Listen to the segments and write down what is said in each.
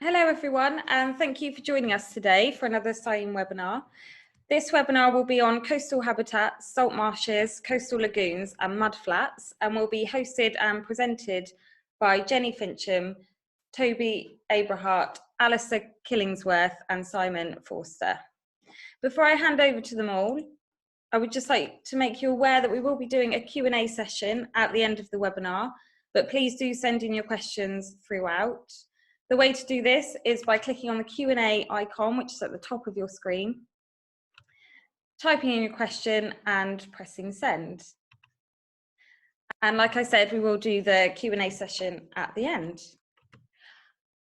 Hello everyone, and thank you for joining us today for another CIEEM webinar. This webinar will be on coastal habitats, salt marshes, coastal lagoons and mudflats, and will be hosted and presented by Jenny Fincham, Toby Abrahart, Alistair Killingsworth and Simon Forster. Before I hand over to them all, I would just like to make you aware that we will be doing a Q&A session at the end of the webinar, but please do send in your questions throughout. The way to do this is by clicking on the Q&A icon, which is at the top of your screen, typing in your question and pressing send. And like I said, we will do the Q&A session at the end.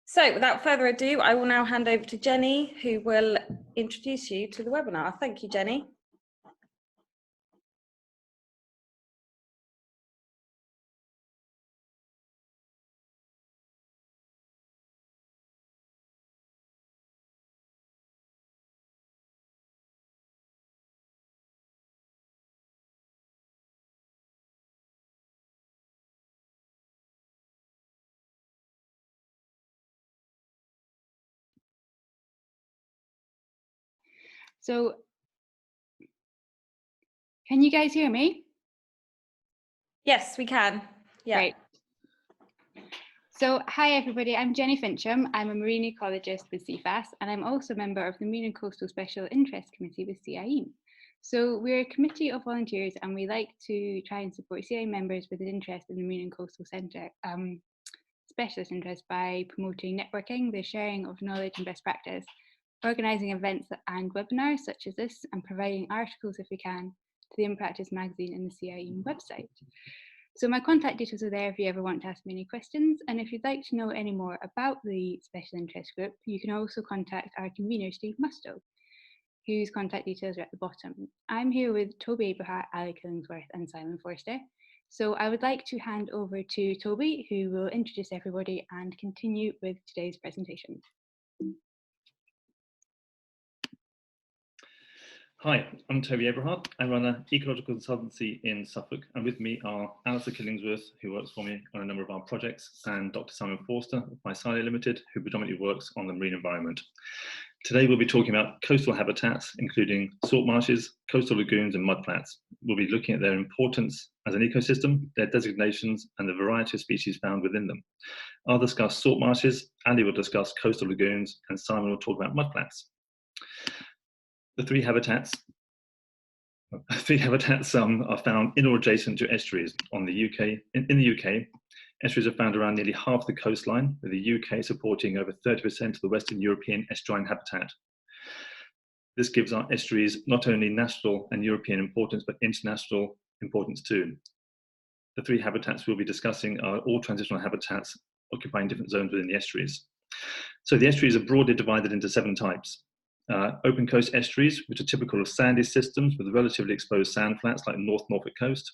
So without further ado, I will now hand over to Jenny, who will introduce you to the webinar. Thank you, Jenny. So, can you guys hear me? Yes, we can. Yeah. Great. So, hi everybody, I'm Jenny Fincham. I'm a marine ecologist with CFAS, and I'm also a member of the Marine and Coastal Special Interest Committee with CIEEM. So, we're a committee of volunteers, and we like to try and support CIEEM members with an interest in the Marine and Coastal Centre, specialist interest, by promoting networking, the sharing of knowledge and best practice, organising events and webinars such as this, and providing articles if we can to the In Practice magazine and the CIEEM website. So my contact details are there if you ever want to ask me any questions, and if you'd like to know any more about the special interest group, you can also contact our convener Steve Mustoe, whose contact details are at the bottom. I'm here with Toby Abrahart, Ali Killingsworth and Simon Forster. So I would like to hand over to Toby, who will introduce everybody and continue with today's presentation. Hi, I'm Toby Abrahart. I run an ecological consultancy in Suffolk, and with me are Alistair Killingsworth, who works for me on a number of our projects, and Dr. Simon Forster of Mysalia Limited, who predominantly works on the marine environment. Today we'll be talking about coastal habitats, including salt marshes, coastal lagoons and mudflats. We'll be looking at their importance as an ecosystem, their designations and the variety of species found within them. I'll discuss salt marshes, Andy will discuss coastal lagoons, and Simon will talk about mudflats. The three habitats are found in or adjacent to estuaries in the UK. Estuaries are found around nearly half the coastline, with the UK supporting over 30% of the Western European estuarine habitat. This gives our estuaries not only national and European importance, but international importance too. The three habitats we'll be discussing are all transitional habitats occupying different zones within the estuaries. So the estuaries are broadly divided into 7 types. Open coast estuaries, which are typical of sandy systems with relatively exposed sand flats like North Norfolk coast.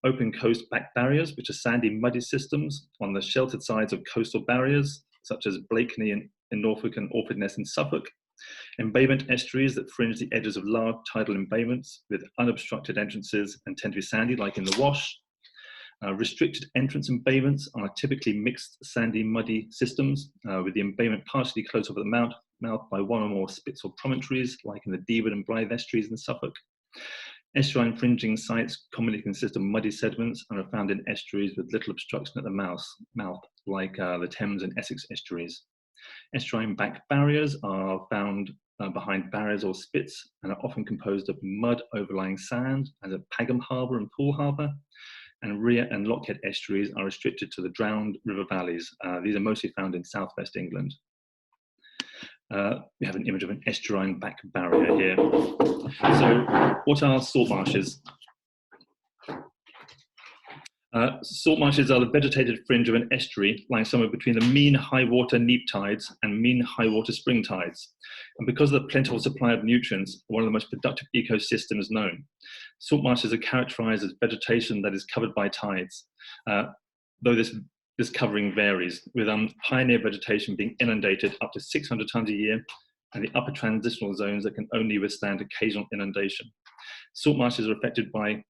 Open coast back barriers, which are sandy, muddy systems on the sheltered sides of coastal barriers, such as Blakeney in Norfolk and Orford Ness in Suffolk. Embayment estuaries that fringe the edges of large tidal embayments with unobstructed entrances and tend to be sandy, like in the Wash. Restricted entrance embayments are typically mixed sandy, muddy systems, with the embayment partially closed off at the mouth by one or more spits or promontories, like in the Deewood and Blythe estuaries in Suffolk. Estuarine fringing sites commonly consist of muddy sediments and are found in estuaries with little obstruction at the mouth, like the Thames and Essex estuaries. Estuarine back barriers are found behind barriers or spits and are often composed of mud overlying sand, as at Pagham Harbour and Poole Harbour. And Rhea and Lockhead estuaries are restricted to the drowned river valleys. These are mostly found in southwest England. We have an image of an estuarine back barrier here. So what are salt marshes? Salt marshes are the vegetated fringe of an estuary lying somewhere between the mean high water neap tides and mean high water spring tides. And because of the plentiful supply of nutrients, one of the most productive ecosystems known. Salt marshes are characterized as vegetation that is covered by tides, though this covering varies, with pioneer vegetation being inundated up to 600 times a year, and the upper transitional zones that can only withstand occasional inundation. Salt marshes are affected by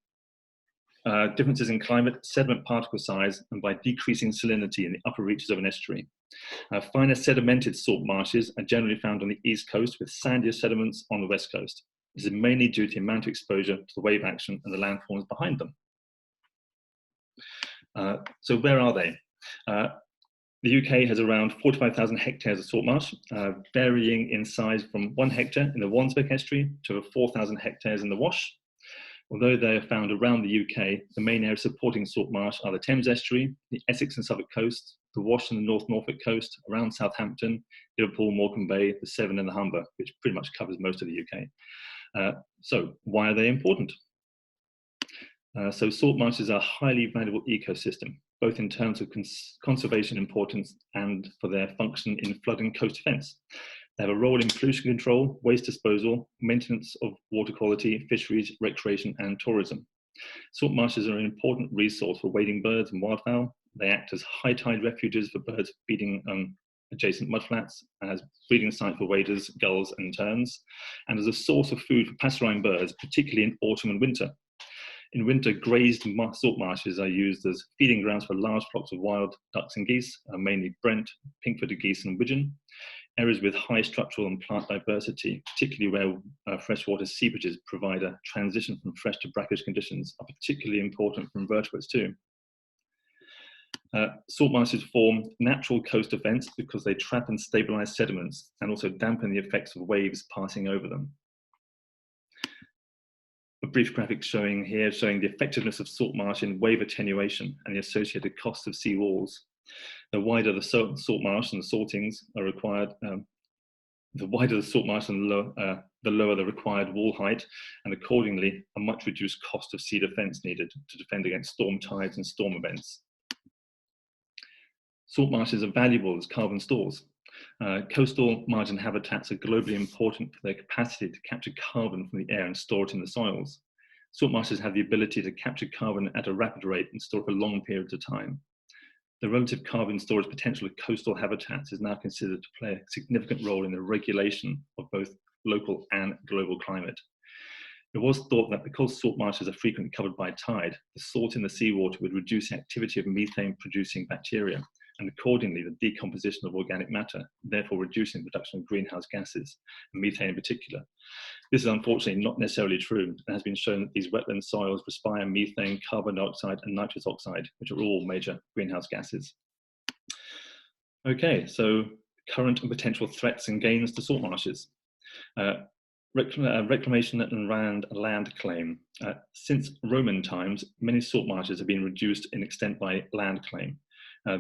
differences in climate, sediment particle size, and by decreasing salinity in the upper reaches of an estuary. Finer sedimented salt marshes are generally found on the east coast with sandier sediments on the west coast. This is mainly due to the amount of exposure to the wave action and the landforms behind them. So where are they? The UK has around 45,000 hectares of salt marsh, varying in size from 1 hectare in the Wansbeck estuary to 4,000 hectares in the Wash. Although they are found around the UK, the main areas supporting salt marsh are the Thames estuary, the Essex and Suffolk coast, the Wash and the North Norfolk coast, around Southampton, Liverpool, Morecambe Bay, the Severn and the Humber, which pretty much covers most of the UK. So why are they important? So salt marshes are a highly valuable ecosystem, both in terms of conservation importance and for their function in flood and coast defence. They have a role in pollution control, waste disposal, maintenance of water quality, fisheries, recreation and tourism. Salt marshes are an important resource for wading birds and wildfowl. They act as high tide refuges for birds feeding on adjacent mudflats, as breeding site for waders, gulls and terns, and as a source of food for passerine birds, particularly in autumn and winter. In winter, grazed salt marshes are used as feeding grounds for large flocks of wild ducks and geese, mainly Brent, pink-footed geese and widgeon. Areas with high structural and plant diversity, particularly where freshwater seepages provide a transition from fresh to brackish conditions, are particularly important for invertebrates too. Salt marshes form natural coast defence because they trap and stabilise sediments and also dampen the effects of waves passing over them. A brief graphic showing the effectiveness of salt marsh in wave attenuation and the associated costs of sea walls. The wider the salt marsh and the saltings are required, the wider the salt marsh and the lower the required wall height, and accordingly a much reduced cost of sea defence needed to defend against storm tides and storm events. Salt marshes are valuable as carbon stores. Coastal margin habitats are globally important for their capacity to capture carbon from the air and store it in the soils. Salt marshes have the ability to capture carbon at a rapid rate and store it for long periods of time. The relative carbon storage potential of coastal habitats is now considered to play a significant role in the regulation of both local and global climate. It was thought that because salt marshes are frequently covered by tide, the salt in the seawater would reduce the activity of methane-producing bacteria, and accordingly the decomposition of organic matter, therefore reducing the production of greenhouse gases, and methane in particular. This is unfortunately not necessarily true, and has been shown that these wetland soils respire methane, carbon dioxide, and nitrous oxide, which are all major greenhouse gases. Okay, so current and potential threats and gains to salt marshes. Reclamation and land claim. Since Roman times, many salt marshes have been reduced in extent by land claim.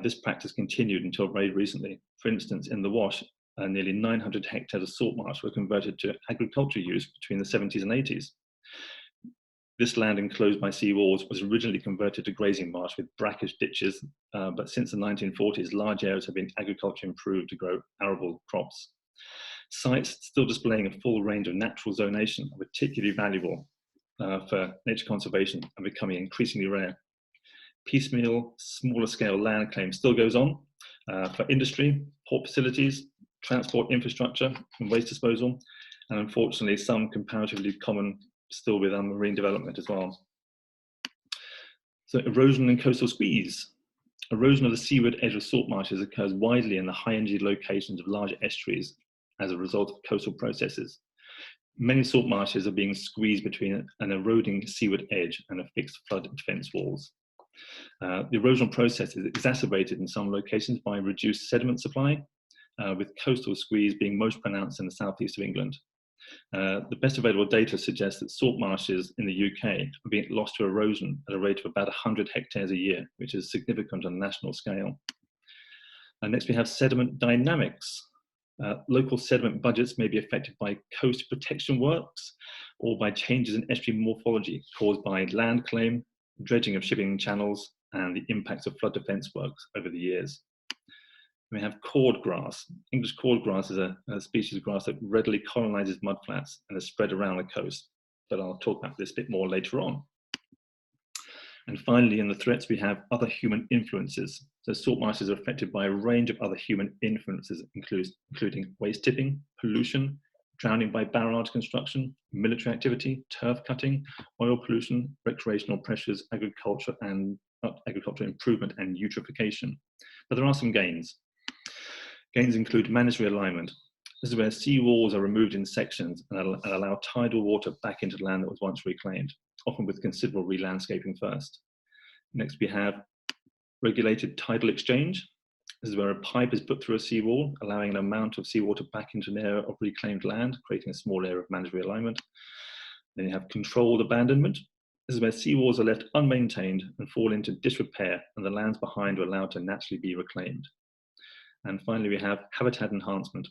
This practice continued until very recently. For instance, in the Wash, nearly 900 hectares of salt marsh were converted to agricultural use between the 70s and 80s. This land enclosed by sea walls was originally converted to grazing marsh with brackish ditches, but since the 1940s, large areas have been agriculturally improved to grow arable crops. Sites still displaying a full range of natural zonation are particularly valuable for nature conservation and becoming increasingly rare. Piecemeal, smaller scale land claim still goes on for industry, port facilities, transport infrastructure and waste disposal, and unfortunately some comparatively common still with marine development as well. So erosion and coastal squeeze. Erosion of the seaward edge of salt marshes occurs widely in the high energy locations of large estuaries as a result of coastal processes. Many salt marshes are being squeezed between an eroding seaward edge and a fixed flood defence walls. The erosional process is exacerbated in some locations by reduced sediment supply, with coastal squeeze being most pronounced in the southeast of England. The best available data suggests that salt marshes in the UK are being lost to erosion at a rate of about 100 hectares a year, which is significant on a national scale. Next we have sediment dynamics. Local sediment budgets may be affected by coast protection works or by changes in estuary morphology caused by land claim, dredging of shipping channels, and the impacts of flood defence works over the years. We have cord grass. English cord grass is a species of grass that readily colonises mudflats and is spread around the coast, but I'll talk about this a bit more later on. And finally, in the threats, we have other human influences. So salt marshes are affected by a range of other human influences, including waste tipping, pollution, drowning by barrage construction, military activity, turf cutting, oil pollution, recreational pressures, agriculture improvement and eutrophication. But there are some gains. Gains include managed realignment. This is where seawalls are removed in sections and allow tidal water back into land that was once reclaimed, often with considerable re-landscaping first. Next, we have regulated tidal exchange. This is where a pipe is put through a seawall, allowing an amount of seawater back into an area of reclaimed land, creating a small area of managed realignment. Then you have controlled abandonment. This is where seawalls are left unmaintained and fall into disrepair, and the lands behind are allowed to naturally be reclaimed. And finally, we have habitat enhancement.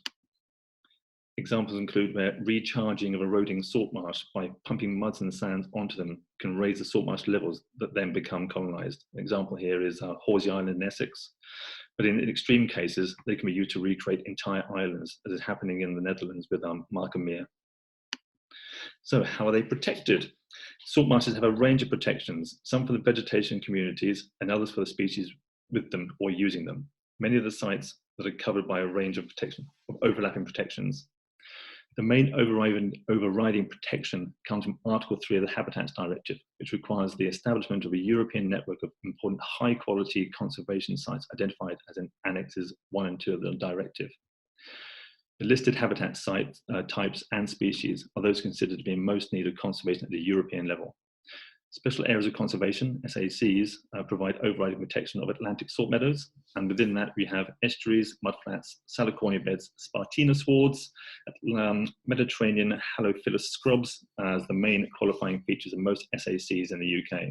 Examples include where recharging of eroding salt marsh by pumping muds and sands onto them can raise the salt marsh levels that then become colonised. An example here is Horsey Island in Essex. But in extreme cases, they can be used to recreate entire islands, as is happening in the Netherlands with Markermeer. So how are they protected? Salt marshes have a range of protections, some for the vegetation communities and others for the species with them or using them. Many of the sites that are covered by a range of overlapping protections. The main overriding protection comes from Article 3 of the Habitats Directive, which requires the establishment of a European network of important high-quality conservation sites identified as in Annexes 1 and 2 of the directive. The listed habitat sites, types and species are those considered to be in most need of conservation at the European level. Special areas of conservation, SACs, provide overriding protection of Atlantic salt meadows, and within that we have estuaries, mudflats, salicornia beds, spartina swards, Mediterranean halophilous scrubs as the main qualifying features of most SACs in the UK.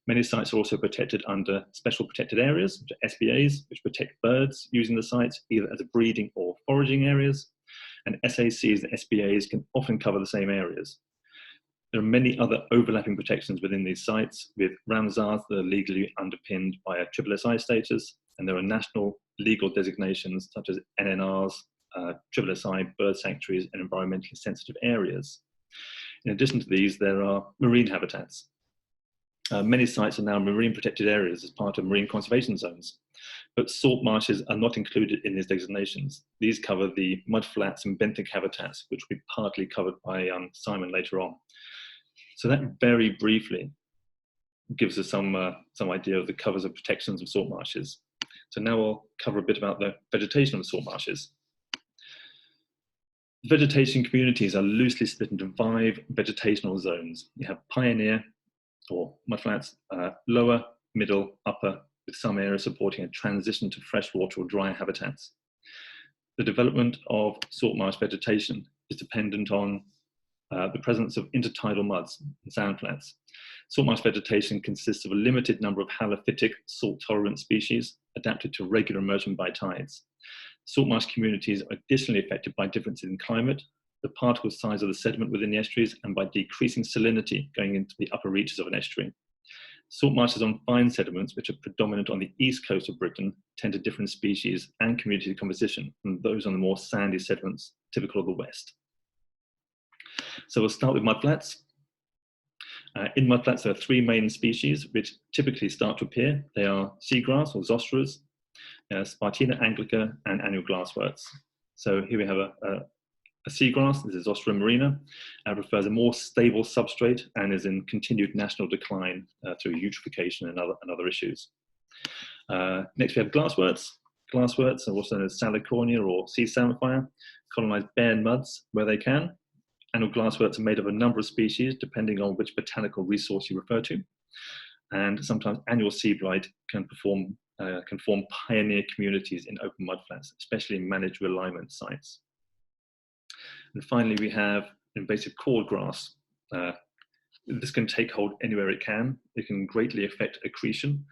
Many sites are also protected under special protected areas, which are SPAs, which protect birds using the sites either as breeding or foraging areas, and SACs and SPAs can often cover the same areas. There are many other overlapping protections within these sites, with Ramsars that are legally underpinned by a SSSI status, and there are national legal designations such as NNRs, SSSI, bird sanctuaries, and environmentally sensitive areas. In addition to these, there are marine habitats. Many sites are now marine protected areas as part of marine conservation zones, but salt marshes are not included in these designations. These cover the mudflats and benthic habitats, which will be partly covered by Simon later on. So that very briefly gives us some idea of the covers and protections of salt marshes. So now I'll cover a bit about the vegetation of salt marshes. Vegetation communities are loosely split into 5 vegetational zones. You have pioneer, or mudflats, lower, middle, upper, with some areas supporting a transition to freshwater or dry habitats. The development of salt marsh vegetation is dependent on the presence of intertidal muds and sandflats. Salt marsh vegetation consists of a limited number of halophytic, salt-tolerant species adapted to regular immersion by tides. Salt marsh communities are additionally affected by differences in climate, the particle size of the sediment within the estuaries, and by decreasing salinity going into the upper reaches of an estuary. Salt marshes on fine sediments, which are predominant on the east coast of Britain, tend to different species and community composition from those on the more sandy sediments typical of the west. So we'll start with mudflats. In mudflats, there are 3 main species which typically start to appear. They are seagrass or zostras, Spartina anglica, and annual glassworts. So here we have a seagrass. This is Zostra marina, prefers a more stable substrate and is in continued national decline through eutrophication and other issues. Next we have glassworts. Glassworts are also known as salicornia or sea samphire, colonize bare muds where they can. Annual glassworts are made of a number of species depending on which botanical resource you refer to. And sometimes annual sea blight can form pioneer communities in open mudflats, especially in managed realignment sites. And finally, we have invasive cordgrass. This can take hold anywhere it can. It can greatly affect accretion.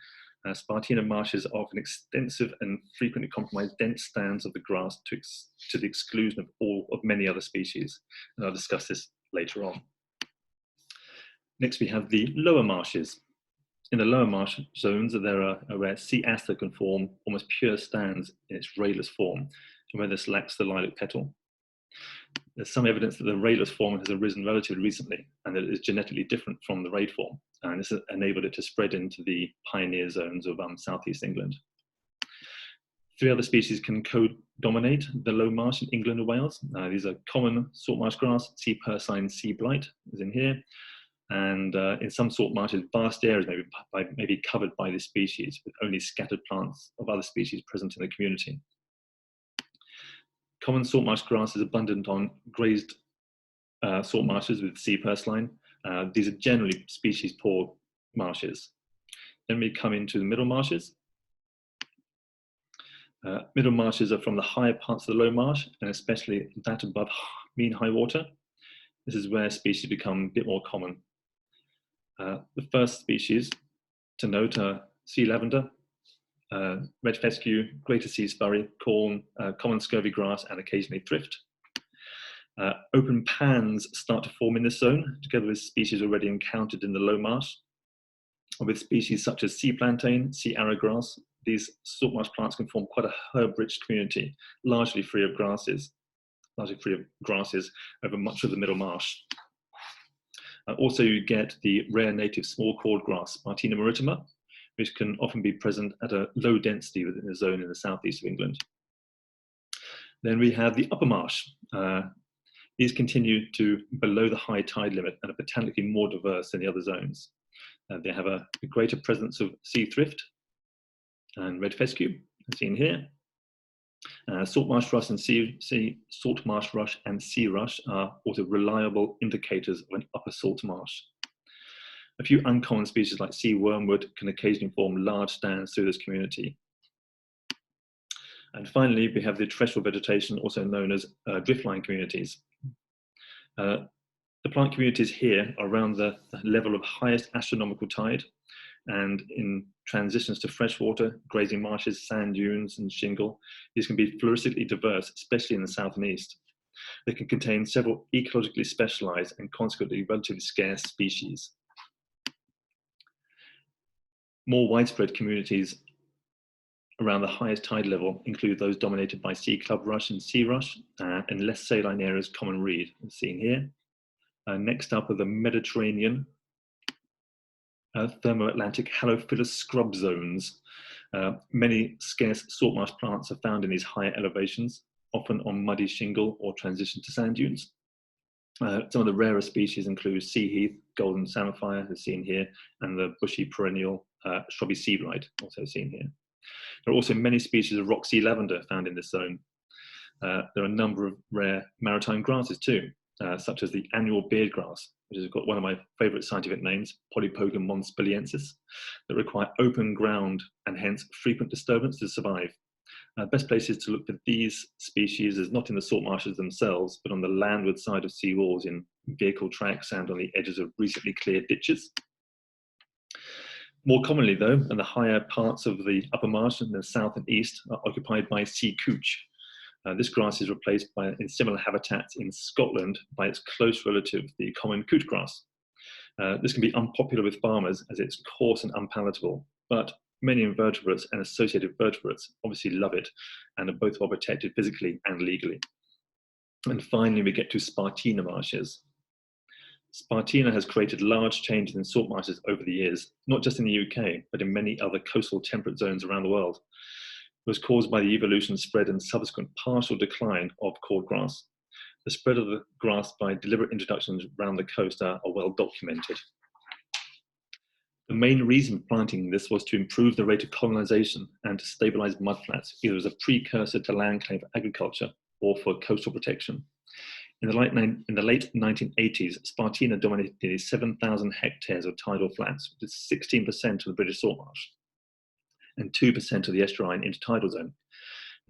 Spartina marshes are often extensive and frequently compromise dense stands of the grass to the exclusion of many other species. And I'll discuss this later on. Next, we have the lower marshes. In the lower marsh zones, there are where sea aster can form almost pure stands in its rayless form, and where this lacks the lilac petal. There's some evidence that the rayless form has arisen relatively recently, and that it is genetically different from the rayed form, and this has enabled it to spread into the pioneer zones of southeast England. 3 other species can co-dominate the low marsh in England and Wales. These are common salt marsh grass, sea purslane, sea blight is in here, and in some salt marshes, vast areas may be covered by this species, with only scattered plants of other species present in the community. Common salt marsh grass is abundant on grazed salt marshes with sea purslane. These are generally species poor marshes. Then we come into the middle marshes. Middle marshes are from the higher parts of the low marsh, and especially that above mean high water. This is where species become a bit more common. The first species to note are sea lavender, red fescue, greater sea sparrow, corn, common scurvy grass, and occasionally thrift. Open pans start to form in this zone, together with species already encountered in the low marsh. With species such as sea plantain, sea arrowgrass, these salt marsh plants can form quite a herb-rich community, largely free of grasses over much of the middle marsh. Also, you get the rare native small cord grass, Spartina maritima, which can often be present at a low density within the zone in the southeast of England. Then we have the upper marsh. These continue to below the high tide limit and are botanically more diverse than the other zones. They have a greater presence of sea thrift and red fescue, as seen here. Salt marsh rush and salt marsh rush and sea rush are also reliable indicators of an upper salt marsh. A few uncommon species like sea wormwood can occasionally form large stands through this community. And finally, we have the terrestrial vegetation, also known as driftline communities. The plant communities here are around the level of highest astronomical tide, and in transitions to freshwater, grazing marshes, sand dunes, and shingle, these can be floristically diverse, especially in the south and east. They can contain several ecologically specialized and consequently relatively scarce species. More widespread communities around the highest tide level include those dominated by sea club rush and sea rush, and less saline areas common reed, as seen here. Next up are the Mediterranean thermo-Atlantic halophilous scrub zones. Many scarce salt marsh plants are found in these higher elevations, often on muddy shingle or transition to sand dunes. Some of the rarer species include sea heath, golden samphire, as seen here, and the bushy perennial shrubby seabride, also seen here. There are also many species of rock sea lavender found in this zone. There are a number of rare maritime grasses too, such as the annual beard grass, which has got one of my favourite scientific names, Polypogon monspiliensis, that require open ground and hence frequent disturbance to survive. Best places to look for these species is not in the salt marshes themselves, but on the landward side of sea walls in vehicle tracks and on the edges of recently cleared ditches. More commonly though, in the higher parts of the upper marsh in the south and east are occupied by sea couch. This grass is replaced in similar habitats in Scotland by its close relative, the common couch grass. This can be unpopular with farmers as it's coarse and unpalatable, but many invertebrates and associated vertebrates obviously love it and are both well protected physically and legally. And finally, we get to Spartina marshes. Spartina has created large changes in salt marshes over the years, not just in the UK, but in many other coastal temperate zones around the world. It was caused by the evolution, spread, and subsequent partial decline of cordgrass. The spread of the grass by deliberate introductions around the coast are well documented. The main reason for planting this was to improve the rate of colonization and to stabilize mudflats, either as a precursor to land claim for agriculture or for coastal protection. In the late 1980s, Spartina dominated nearly 7,000 hectares of tidal flats, which is 16% of the British salt marsh and 2% of the estuarine intertidal zone.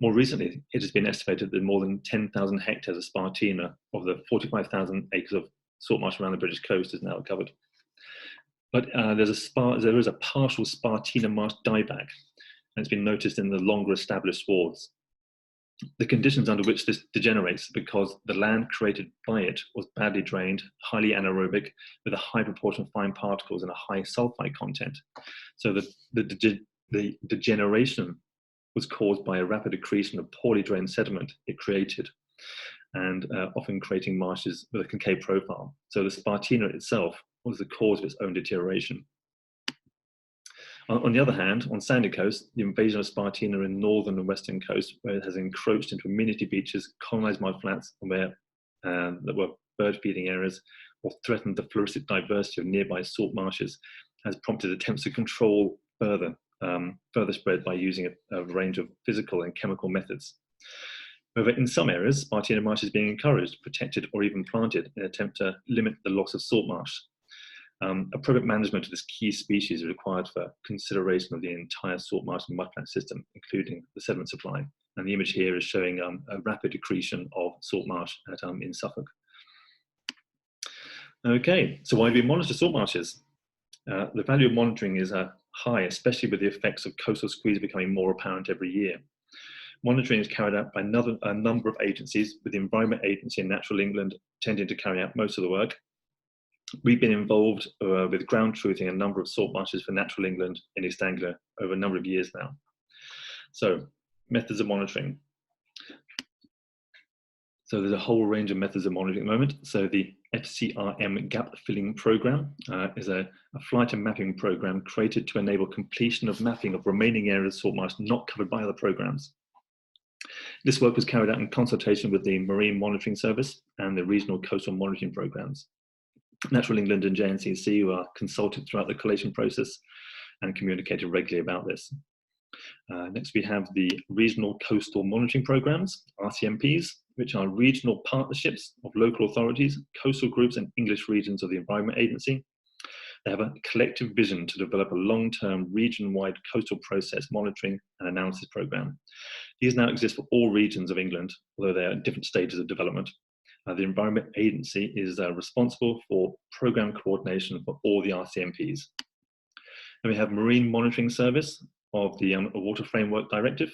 More recently, it has been estimated that more than 10,000 hectares of Spartina of the 45,000 acres of salt marsh around the British coast is now covered. But there is a partial Spartina marsh dieback, and it's been noticed in the longer established swards. The conditions under which this degenerates because the land created by it was badly drained, highly anaerobic, with a high proportion of fine particles and a high sulfide content. So the degeneration was caused by a rapid accretion of poorly drained sediment it created, and often creating marshes with a concave profile. So the Spartina itself was the cause of its own deterioration. On the other hand, on sandy coast, the invasion of Spartina in northern and western coast, where it has encroached into amenity beaches, colonized mudflats, and where there were bird feeding areas, or threatened the floristic diversity of nearby salt marshes, has prompted attempts to control further spread by using a range of physical and chemical methods. However, in some areas, Spartina marsh is being encouraged, protected, or even planted in an attempt to limit the loss of salt marsh. Appropriate management of this key species is required for consideration of the entire salt marsh and mudflat system, including the sediment supply. And the image here is showing a rapid accretion of salt marsh in Suffolk. Okay, so why do we monitor salt marshes? The value of monitoring is high, especially with the effects of coastal squeeze becoming more apparent every year. Monitoring is carried out by a number of agencies, with the Environment Agency and Natural England tending to carry out most of the work. We've been involved with ground truthing a number of salt marshes for Natural England in East Anglia over a number of years now. So, methods of monitoring. So there's a whole range of methods of monitoring at the moment. So the FCRM gap filling program is a flight and mapping program created to enable completion of mapping of remaining areas of salt marsh not covered by other programs. This work was carried out in consultation with the Marine Monitoring Service and the regional coastal monitoring programs. Natural England and JNCC were consulted throughout the collation process and communicated regularly about this. Next, we have the regional coastal monitoring programs, RCMPs, which are regional partnerships of local authorities, coastal groups, and English regions of the Environment Agency. They have a collective vision to develop a long-term region-wide coastal process monitoring and analysis program. These now exist for all regions of England, although they are at different stages of development. The Environment Agency is responsible for program coordination for all the RCMPs. And we have Marine Monitoring Service of the Water Framework Directive.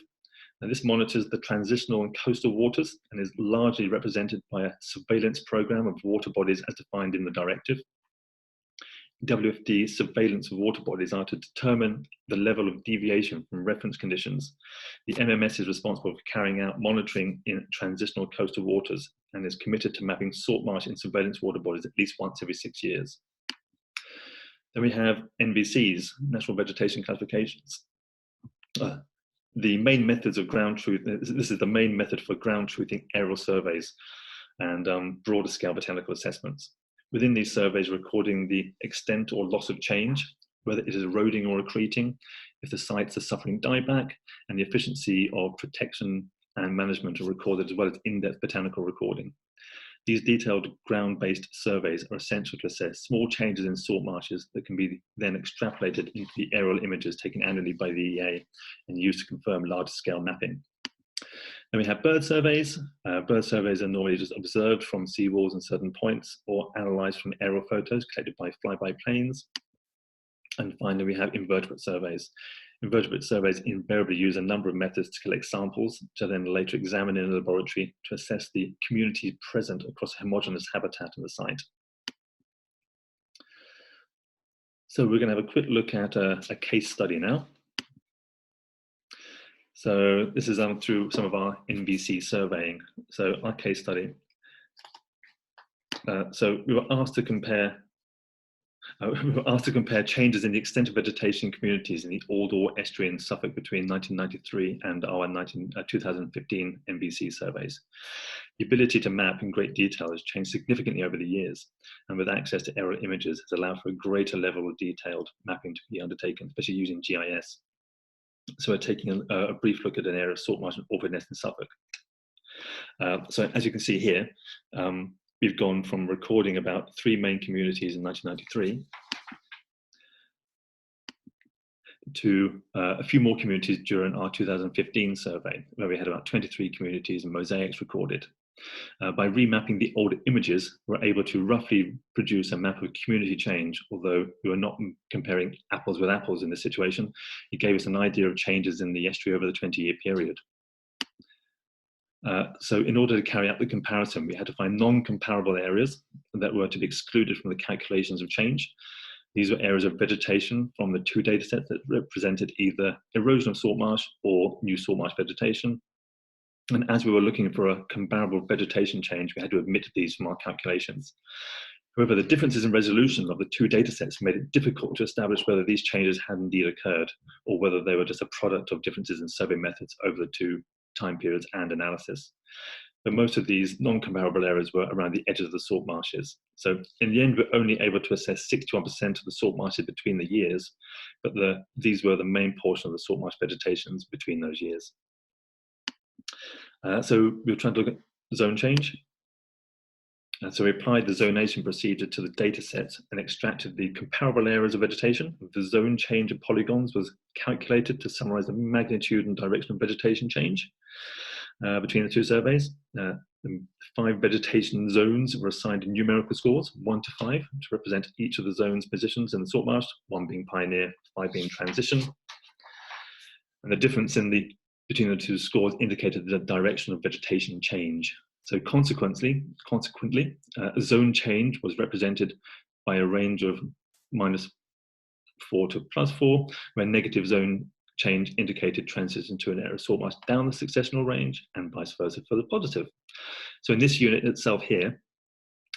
And this monitors the transitional and coastal waters and is largely represented by a surveillance program of water bodies as defined in the directive. WFD surveillance of water bodies are to determine the level of deviation from reference conditions. The MMS is responsible for carrying out monitoring in transitional coastal waters and is committed to mapping salt marsh in surveillance water bodies at least once every 6 years. Then we have NVCs, Natural Vegetation Classifications. The main methods of ground truth, this is the main method for ground truthing aerial surveys and broader scale botanical assessments. Within these surveys, recording the extent or loss of change, whether it is eroding or accreting, if the sites are suffering dieback, and the efficiency of protection and management are recorded, as well as in-depth botanical recording. These detailed ground-based surveys are essential to assess small changes in salt marshes that can be then extrapolated into the aerial images taken annually by the EA and used to confirm large-scale mapping. Then we have bird surveys. Bird surveys are normally just observed from seawalls and certain points or analysed from aerial photos collected by flyby planes. And finally, we have invertebrate surveys. Invertebrate surveys invariably use a number of methods to collect samples, which are then later examined in a laboratory to assess the communities present across a homogeneous habitat in the site. So we're going to have a quick look at a case study now. So this is through some of our NVC surveying. So our case study. So we were asked to compare changes in the extent of vegetation communities in the Aldor estuary in Suffolk between 1993 and our 2015 NVC surveys. The ability to map in great detail has changed significantly over the years, and with access to aerial images has allowed for a greater level of detailed mapping to be undertaken, especially using GIS. So we're taking a brief look at an area of salt marsh and orpid nest in Suffolk. So as you can see here, we've gone from recording about 3 main communities in 1993 to a few more communities during our 2015 survey, where we had about 23 communities and mosaics recorded. By remapping the older images, we're able to roughly produce a map of community change, although we were not comparing apples with apples in this situation. It gave us an idea of changes in the estuary over the 20-year period. So in order to carry out the comparison, we had to find non-comparable areas that were to be excluded from the calculations of change. These were areas of vegetation from the 2 data sets that represented either erosion of salt marsh or new salt marsh vegetation. And as we were looking for a comparable vegetation change, we had to omit these from our calculations. However, the differences in resolution of the 2 data sets made it difficult to establish whether these changes had indeed occurred, or whether they were just a product of differences in survey methods over the 2 time periods and analysis. But most of these non-comparable areas were around the edges of the salt marshes. So in the end, we're only able to assess 61% of the salt marshes between the years, but these were the main portion of the salt marsh vegetations between those years. So we were trying to look at zone change. So we applied the zonation procedure to the data set and extracted the comparable areas of vegetation. The zone change of polygons was calculated to summarize the magnitude and direction of vegetation change between the two surveys. The 5 vegetation zones were assigned numerical scores, 1 to 5, to represent each of the zone's positions in the salt marsh, 1 being pioneer, 5 being transition. And the difference between the two scores indicated the direction of vegetation change. So consequently, zone change was represented by a range of -4 to +4, where negative zone change indicated transition to an area of salt marsh down the successional range, and vice versa for the positive. So in this unit itself here,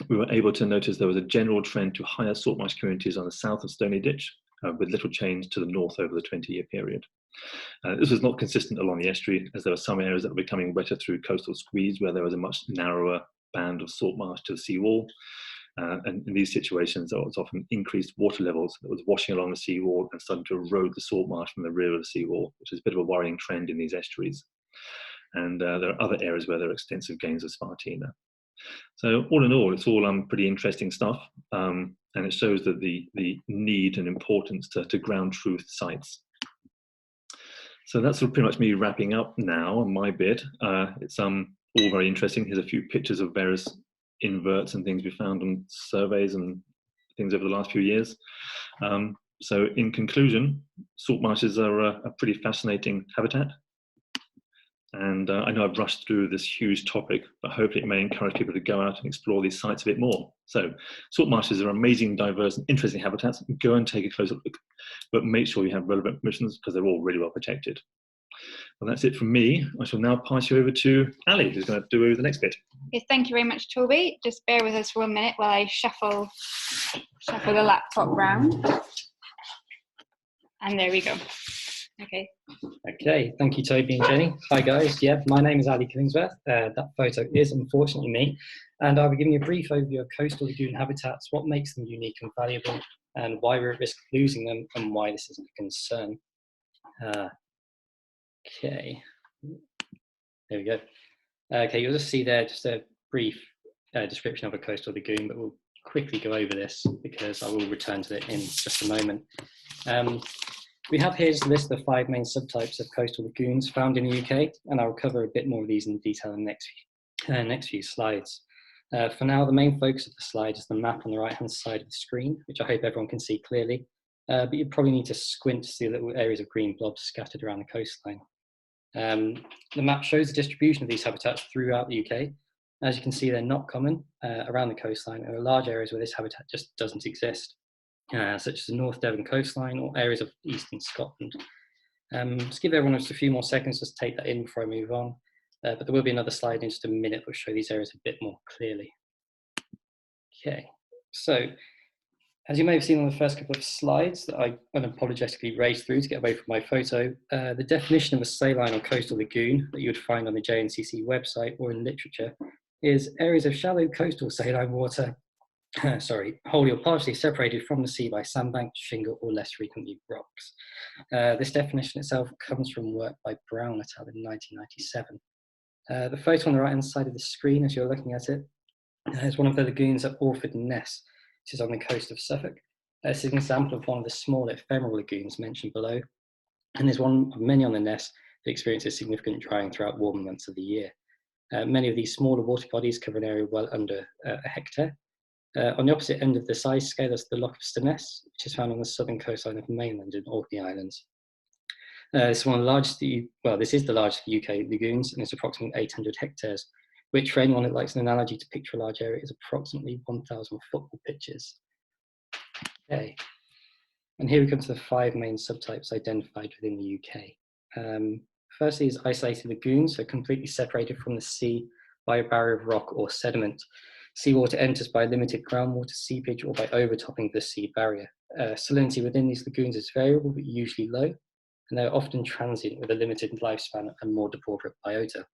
we were able to notice there was a general trend to higher salt marsh communities on the south of Stony Ditch, with little change to the north over the 20-year period. This was not consistent along the estuary, as there were some areas that were becoming wetter through coastal squeeze, where there was a much narrower band of salt marsh to the seawall. And in these situations, there was often increased water levels that was washing along the seawall and starting to erode the salt marsh from the rear of the seawall, which is a bit of a worrying trend in these estuaries. And there are other areas where there are extensive gains of spartina. So all in all, it's all pretty interesting stuff. And it shows that the need and importance to ground truth sites. So that's pretty much me wrapping up now on my bit. It's all very interesting. Here's a few pictures of various inverts and things we found on surveys and things over the last few years. So in conclusion, salt marshes are a pretty fascinating habitat. And I know I've rushed through this huge topic, but hopefully it may encourage people to go out and explore these sites a bit more. So salt marshes are amazing, diverse and interesting habitats. Go and take a closer look, but make sure you have relevant permissions because they're all really well protected. Well, that's it from me. I shall now pass you over to Ali, who's going to do over the next bit. Yes, thank you very much, Toby. Just bear with us for 1 minute while I shuffle the laptop round. And there we go. Okay. Okay, thank you, Toby and Jenny. Hi guys, yeah, my name is Ali Killingsworth. That photo is unfortunately me, and I'll be giving you a brief overview of coastal lagoon habitats, what makes them unique and valuable, and why we're at risk of losing them, and why this is a concern. Okay, there we go. Okay, you'll just see there just a brief description of a coastal lagoon, but we'll quickly go over this because I will return to it in just a moment. We have here just a list of the 5 main subtypes of coastal lagoons found in the UK, and I'll cover a bit more of these in detail in the next few slides. For now, the main focus of the slide is the map on the right-hand side of the screen, which I hope everyone can see clearly, but you probably need to squint to see little areas of green blobs scattered around the coastline. The map shows the distribution of these habitats throughout the UK. As you can see, they're not common around the coastline. There are large areas where this habitat just doesn't exist. Such as the North Devon coastline or areas of eastern Scotland. Just give everyone just a few more seconds just to take that in before I move on. But there will be another slide in just a minute that will show these areas a bit more clearly. Okay, so as you may have seen on the first couple of slides that I unapologetically raced through to get away from my photo, the definition of a saline or coastal lagoon that you would find on the JNCC website or in literature is areas of shallow coastal saline water wholly or partially separated from the sea by sandbanks, shingle, or less frequently rocks. This definition itself comes from work by Brown et al. In 1997. The photo on the right-hand side of the screen, as you're looking at it, is one of the lagoons at Orford Ness, which is on the coast of Suffolk. This is an example of one of the smaller ephemeral lagoons mentioned below, and is one of many on the Ness that experiences significant drying throughout warmer months of the year. Many of these smaller water bodies cover an area well under a hectare. On the opposite end of the size scale is the Loch of Stenness, which is found on the southern coastline of mainland in Orkney Islands. This is the largest UK lagoons, and it's approximately 800 hectares, which for anyone that likes an analogy to picture a large area is approximately 1,000 football pitches. Okay, and here we come to the 5 main subtypes identified within the UK. Firstly is isolated lagoons, so completely separated from the sea by a barrier of rock or sediment. Seawater enters by limited groundwater seepage or by overtopping the sea barrier. Salinity within these lagoons is variable but usually low, and they're often transient with a limited lifespan and more depauperate biota.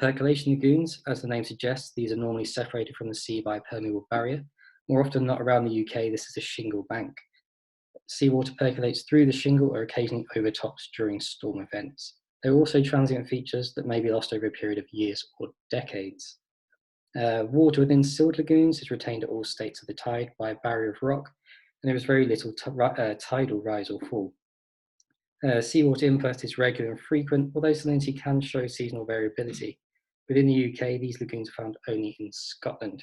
Percolation lagoons, as the name suggests, these are normally separated from the sea by a permeable barrier. More often than not around the UK, this is a shingle bank. Seawater percolates through the shingle or occasionally overtops during storm events. There are also transient features that may be lost over a period of years or decades. Water within sealed lagoons is retained at all states of the tide by a barrier of rock, and there is very little tidal rise or fall. Seawater input is regular and frequent, although salinity can show seasonal variability. Within the UK, these lagoons are found only in Scotland.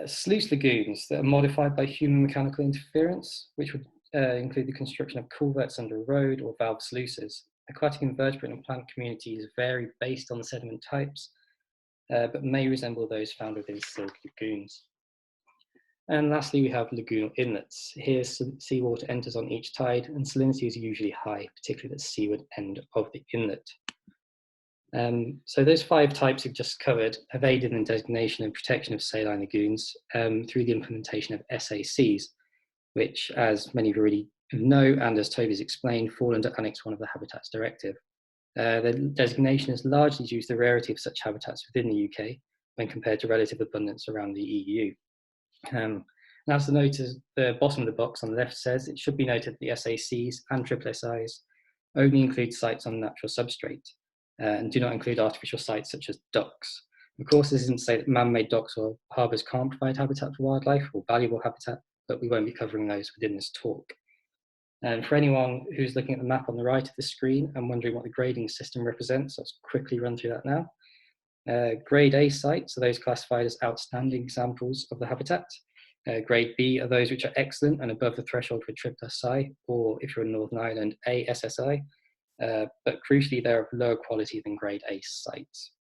Sluice lagoons that are modified by human mechanical interference, which would include the construction of culverts under a road or valve sluices. Aquatic invertebrate and plant communities vary based on the sediment types, but may resemble those found within sealed lagoons. And lastly, we have lagoonal inlets. Here, seawater enters on each tide, and salinity is usually high, particularly at the seaward end of the inlet. So those 5 types we've just covered have aided in the designation and protection of saline lagoons through the implementation of SACs, which, as many of you already know, and as Toby's explained, fall under Annex 1 of the Habitats Directive. The designation is largely due to the rarity of such habitats within the UK when compared to relative abundance around the EU. And as the note at the bottom of the box on the left says, it should be noted that the SACs and SSIs only include sites on natural substrate and do not include artificial sites such as docks. Of course, this isn't to say that man-made docks or harbours can't provide habitat for wildlife or valuable habitat, but we won't be covering those within this talk. And for anyone who's looking at the map on the right of the screen and wondering what the grading system represents, I'll quickly run through that now. Grade A sites are those classified as outstanding examples of the habitat. Grade B are those which are excellent and above the threshold for SSI, or if you're in Northern Ireland, A SSI, but crucially they're of lower quality than Grade A sites.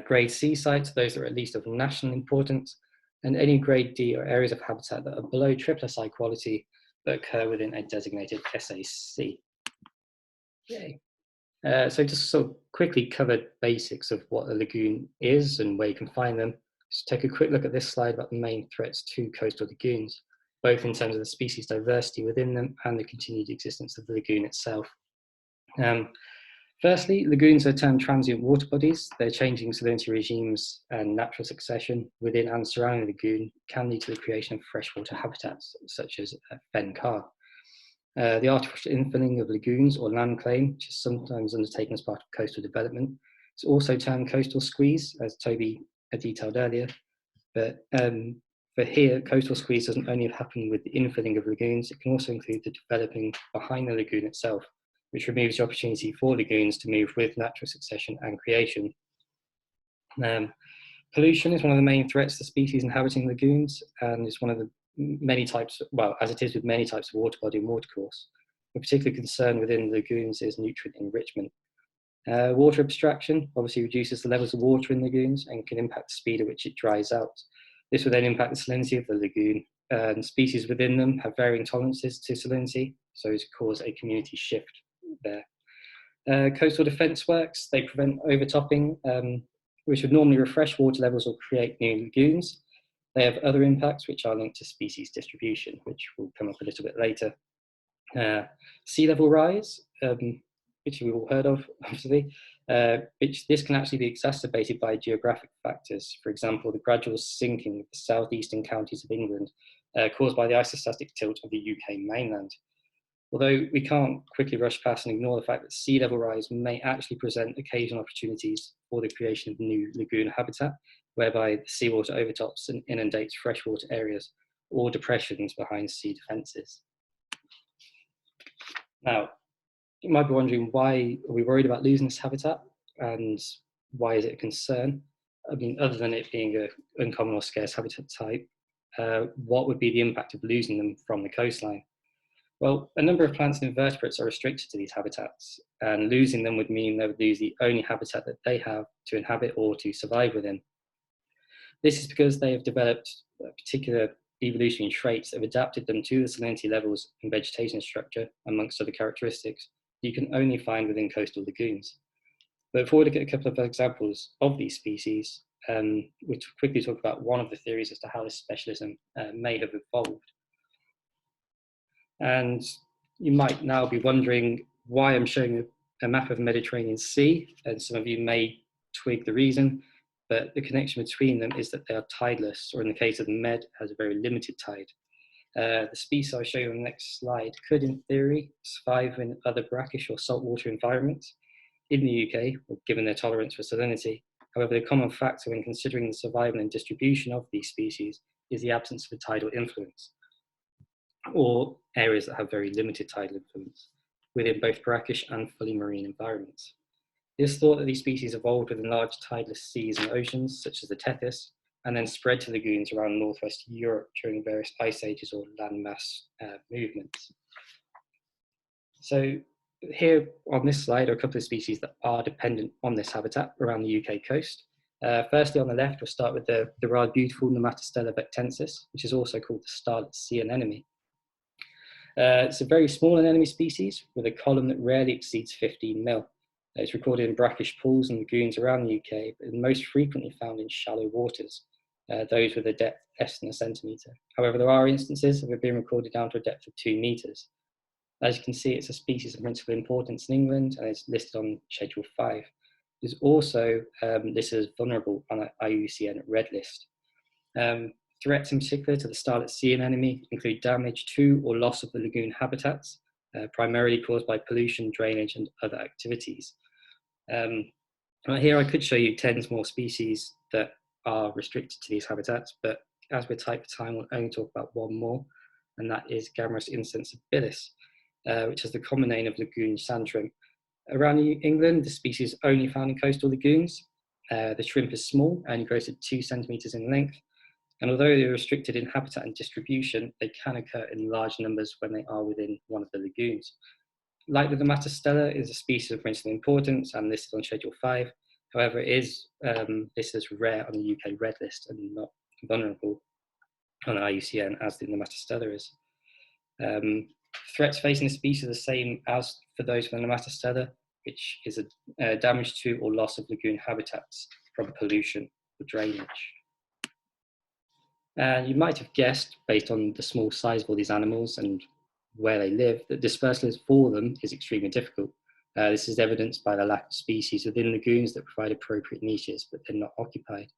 Grade C sites are those that are at least of national importance, and any Grade D are areas of habitat that are below SSI quality but occur within a designated SAC. Yay. So just sort of quickly covered basics of what a lagoon is and where you can find them. Just take a quick look at this slide about the main threats to coastal lagoons, both in terms of the species diversity within them and the continued existence of the lagoon itself. Firstly, lagoons are termed transient water bodies. Their changing salinity regimes and natural succession within and surrounding the lagoon can lead to the creation of freshwater habitats, such as fen carp. The artificial infilling of lagoons or land claim, which is sometimes undertaken as part of coastal development, is also termed coastal squeeze, as Toby detailed earlier. But for here, coastal squeeze doesn't only happen with the infilling of lagoons, it can also include the developing behind the lagoon itself, which removes the opportunity for lagoons to move with natural succession and creation. Pollution is one of the main threats to species inhabiting lagoons, and it's one of the many types, well, as it is with many types of water body and watercourse. A particular concern within lagoons is nutrient enrichment. Water abstraction obviously reduces the levels of water in lagoons and can impact the speed at which it dries out. This will then impact the salinity of the lagoon, and species within them have varying tolerances to salinity, so it causes a community shift there. Coastal defence works, they prevent overtopping, which would normally refresh water levels or create new lagoons. They have other impacts which are linked to species distribution, which will come up a little bit later. Sea level rise, which we've all heard of, obviously, which this can actually be exacerbated by geographic factors. For example, the gradual sinking of the southeastern counties of England caused by the isostatic tilt of the UK mainland. Although we can't quickly rush past and ignore the fact that sea level rise may actually present occasional opportunities for the creation of new lagoon habitat, whereby the seawater overtops and inundates freshwater areas or depressions behind sea defences. Now, you might be wondering, why are we worried about losing this habitat, and why is it a concern? I mean, other than it being an uncommon or scarce habitat type, what would be the impact of losing them from the coastline? Well, a number of plants and invertebrates are restricted to these habitats, and losing them would mean they would lose the only habitat that they have to inhabit or to survive within. This is because they have developed particular evolutionary traits that have adapted them to the salinity levels and vegetation structure, amongst other characteristics, that you can only find within coastal lagoons. But before we look at a couple of examples of these species, we'll quickly talk about one of the theories as to how this specialism may have evolved. And you might now be wondering why I'm showing a map of the Mediterranean Sea, and some of you may twig the reason, but the connection between them is that they are tideless, or in the case of the Med, has a very limited tide. The species I'll show you on the next slide could, in theory, survive in other brackish or saltwater environments in the UK, given their tolerance for salinity. However, the common factor when considering the survival and distribution of these species is the absence of a tidal influence, or areas that have very limited tidal influence within both brackish and fully marine environments. It is thought that these species evolved within large tideless seas and oceans, such as the Tethys, and then spread to lagoons around northwest Europe during various ice ages or landmass movements. So here on this slide are a couple of species that are dependent on this habitat around the UK coast. Firstly, on the left, we'll start with the rather beautiful Nematostella vectensis, which is also called the starlet sea anemone. It's a very small anemone species with a column that rarely exceeds 15 mil. It's recorded in brackish pools and lagoons around the UK, but most frequently found in shallow waters, those with a depth less than a centimetre. However, there are instances of it being recorded down to a depth of 2 metres. As you can see, it's a species of principal importance in England, and it's listed on Schedule 5. It's also listed as vulnerable on an IUCN Red List. Threats in particular to the starlet sea anemone include damage to or loss of the lagoon habitats, primarily caused by pollution, drainage, and other activities. Right here I could show you 10 more species that are restricted to these habitats, but as we're tight for time, we'll only talk about one more, and that is Gammarus insensibilis, which is the common name of lagoon sand shrimp. Around England, the species is only found in coastal lagoons. The shrimp is small, only grows to 2 centimetres in length, and although they're restricted in habitat and distribution, they can occur in large numbers when they are within one of the lagoons. Like the Nematostella, it is a species of principal importance and listed on Schedule 5. However, it is listed as rare on the UK Red List and not vulnerable on IUCN as the Nematostella is. Threats facing the species are the same as for those for the Nematostella, which is a damage to or loss of lagoon habitats from pollution or drainage. You might have guessed, based on the small size of all these animals and where they live, that dispersal for them is extremely difficult. This is evidenced by the lack of species within lagoons that provide appropriate niches, but they're not occupied.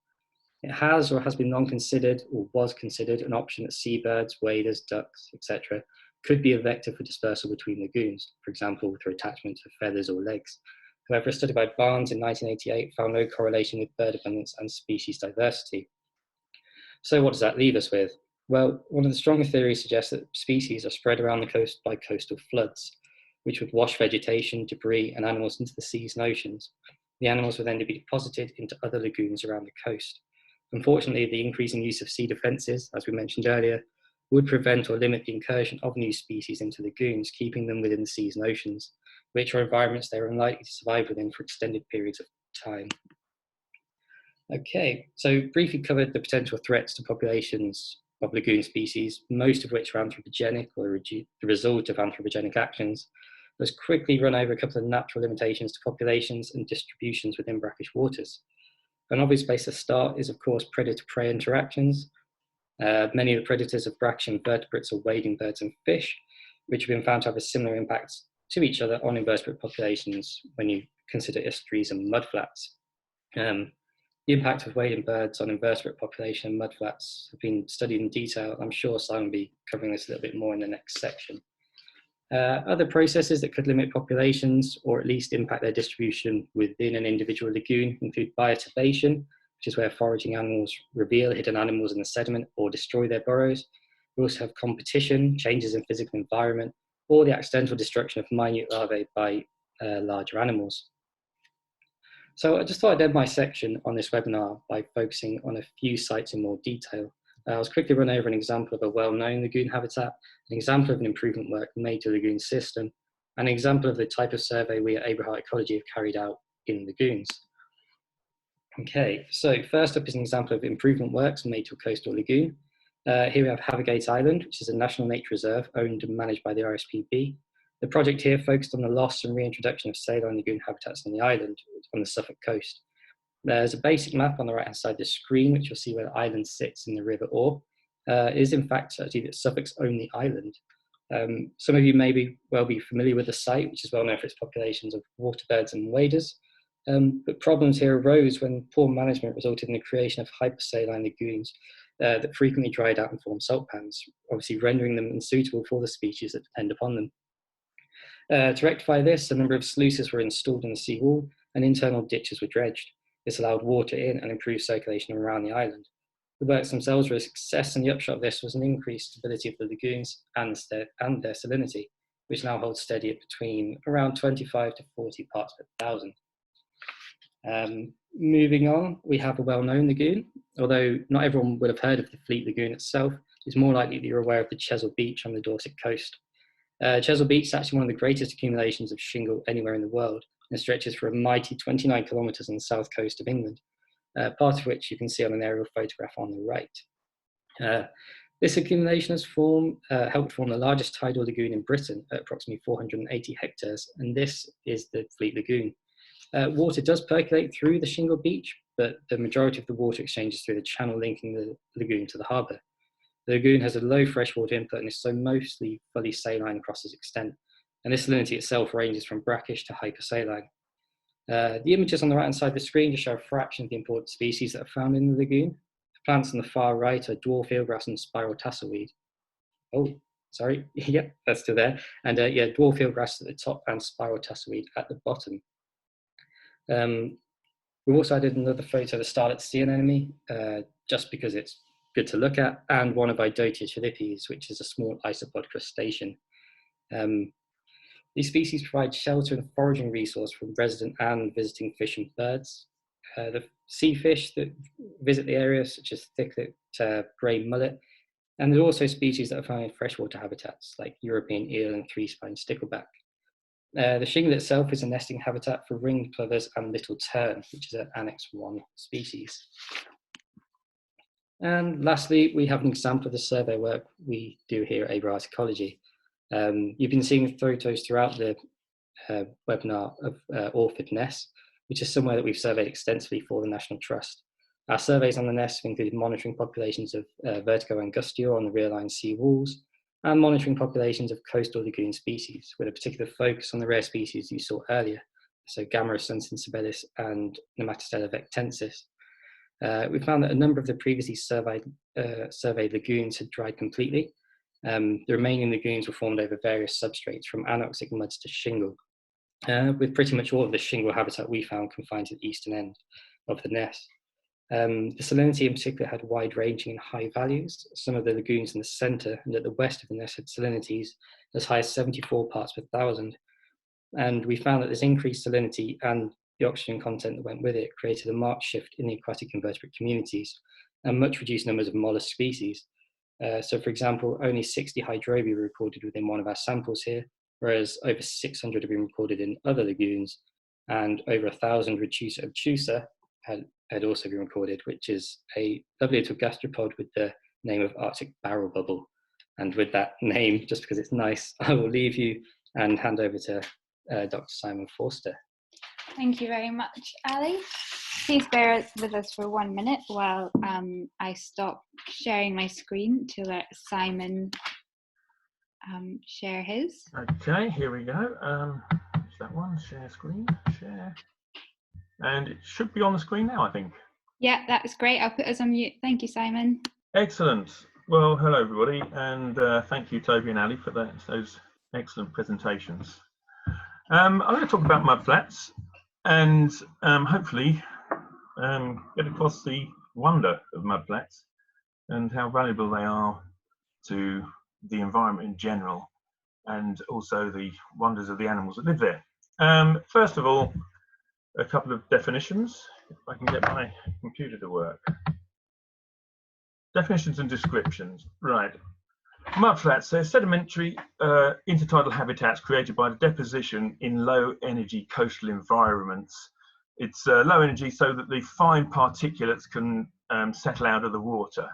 It has or has been long considered, or was considered, an option that seabirds, waders, ducks, etc., could be a vector for dispersal between lagoons, for example, through attachment of feathers or legs. However, a study by Barnes in 1988 found no correlation with bird abundance and species diversity. So what does that leave us with? Well, one of the stronger theories suggests that species are spread around the coast by coastal floods, which would wash vegetation, debris, and animals into the seas and oceans. The animals would then be deposited into other lagoons around the coast. Unfortunately, the increasing use of sea defences, as we mentioned earlier, would prevent or limit the incursion of new species into lagoons, keeping them within the seas and oceans, which are environments they are unlikely to survive within for extended periods of time. Okay, so briefly covered the potential threats to populations of lagoon species, most of which are anthropogenic or the result of anthropogenic actions. Let's quickly run over a couple of natural limitations to populations and distributions within brackish waters. An obvious place to start is, of course, predator-prey interactions. Many of the predators of brackish invertebrates are wading birds and fish, which have been found to have a similar impact to each other on invertebrate populations when you consider estuaries and mudflats. The impact of wading birds on invertebrate population and mudflats have been studied in detail. I'm sure Simon will be covering this a little bit more in the next section. Other processes that could limit populations or at least impact their distribution within an individual lagoon include bioturbation, which is where foraging animals reveal hidden animals in the sediment or destroy their burrows. We also have competition, changes in physical environment, or the accidental destruction of minute larvae by larger animals. So I just thought I'd end my section on this webinar by focusing on a few sites in more detail. I'll quickly run over an example of a well-known lagoon habitat, an example of an improvement work made to the lagoon system, and an example of the type of survey we at Aberhart Ecology have carried out in lagoons. Okay, so first up is an example of improvement works made to a coastal lagoon. Here we have Havergate Island, which is a national nature reserve owned and managed by the RSPB. The project here focused on the loss and reintroduction of saline lagoon habitats on the island on the Suffolk coast. There's a basic map on the right-hand side of the screen, which you'll see where the island sits in the River Orr. It is in fact actually Suffolk's only island. Some of you may well be familiar with the site, which is well known for its populations of waterbirds and waders. But problems here arose when poor management resulted in the creation of hypersaline lagoons that frequently dried out and formed salt pans, obviously rendering them unsuitable for the species that depend upon them. To rectify this, a number of sluices were installed in the seawall and internal ditches were dredged. This allowed water in and improved circulation around the island. The works themselves were a success, and the upshot of this was an increased stability of the lagoons and their salinity, which now holds steady at between around 25 to 40 parts per thousand. Moving on, we have a well-known lagoon. Although not everyone would have heard of the Fleet Lagoon itself, it's more likely that you're aware of the Chesil Beach on the Dorset coast. Chesil Beach is actually one of the greatest accumulations of shingle anywhere in the world, and stretches for a mighty 29 kilometres on the south coast of England, part of which you can see on an aerial photograph on the right. This accumulation has helped form the largest tidal lagoon in Britain at approximately 480 hectares, and this is the Fleet Lagoon. Water does percolate through the shingle beach, but the majority of the water exchanges through the channel linking the lagoon to the harbour. The lagoon has a low freshwater input and is so mostly fully saline across its extent, and this salinity itself ranges from brackish to hypersaline. The images on the right-hand side of the screen just show a fraction of the important species that are found in the lagoon. The plants on the far right are dwarf eelgrass and spiral tasselweed. Oh, sorry, yep, that's still there. And yeah, dwarf eelgrass at the top and spiral tasselweed at the bottom. We've also added another photo of the starlet sea anemone, just because it's good to look at, and one of Idotia chalipes, which is a small isopod crustacean. These species provide shelter and foraging resource for resident and visiting fish and birds. The sea fish that visit the area, such as thicklet grey mullet, and there are also species that are found in freshwater habitats, like European eel and three-spine stickleback. The shingle itself is a nesting habitat for ringed plovers and little tern, which is an Annex 1 species. And lastly, we have an example of the survey work we do here at Abra Ecology. You've been seeing photos throughout the webinar of orpid nests, which is somewhere that we've surveyed extensively for the National Trust. Our surveys on the nests have included monitoring populations of Vertigo angustia on the rear-line sea walls, and monitoring populations of coastal lagoon species, with a particular focus on the rare species you saw earlier, so Gammarus sensibilis and Nematostella vectensis. We found that a number of the previously surveyed lagoons had dried completely. The remaining lagoons were formed over various substrates, from anoxic muds to shingle, with pretty much all of the shingle habitat we found confined to the eastern end of the nest. The salinity in particular had wide-ranging and high values. Some of the lagoons in the centre and at the west of the nest had salinities as high as 74 parts per thousand. And we found that this increased salinity and the oxygen content that went with it created a marked shift in the aquatic invertebrate communities and much reduced numbers of mollusk species. So for example, only 60 hydrobia were recorded within one of our samples here, whereas over 600 have been recorded in other lagoons, and over 1,000 Retusa obtusa had also been recorded, which is a lovely little gastropod with the name of Arctic barrel bubble. And with that name, just because it's nice, I will leave you and hand over to Dr. Simon Forster. Thank you very much, Ali. Please bear with us for 1 minute while I stop sharing my screen to let Simon share his. Okay, here we go. Is that one? Share screen, share. And it should be on the screen now, I think. Yeah, that's great. I'll put us on mute. Thank you, Simon. Excellent. Well, hello everybody, and thank you, Toby and Ali, for those excellent presentations. I'm going to talk about mudflats and hopefully get across the wonder of mudflats and how valuable they are to the environment in general, and also the wonders of the animals that live there. First of all, a couple of definitions, if I can get my computer to work. Definitions and descriptions. Right. Mudflats, they're sedimentary intertidal habitats created by the deposition in low energy coastal environments. It's low energy so that the fine particulates can settle out of the water.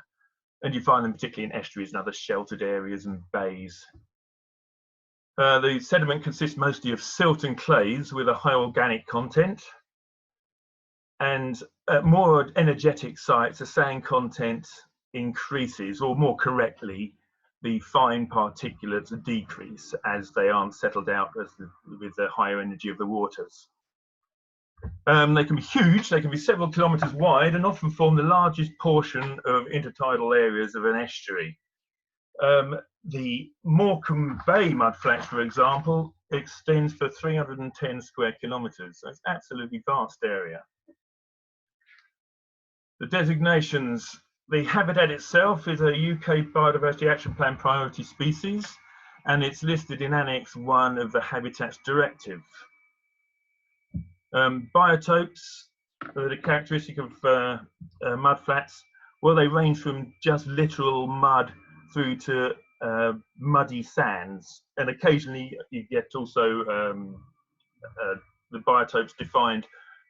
And you find them particularly in estuaries and other sheltered areas and bays. The sediment consists mostly of silt and clays with a high organic content. And at more energetic sites, the sand content increases, or more correctly, the fine particulates decrease as they aren't settled out with the higher energy of the waters. They can be huge, they can be several kilometres wide and often form the largest portion of intertidal areas of an estuary. The Morecambe Bay mudflats, for example, extends for 310 square kilometres. So it's an absolutely vast area. The designations, the habitat itself is a UK Biodiversity Action Plan priority species, and it's listed in Annex 1 of the Habitats Directive. Biotopes are the characteristic of mudflats. Well, they range from just literal mud through to muddy sands, and occasionally you get also the biotopes defined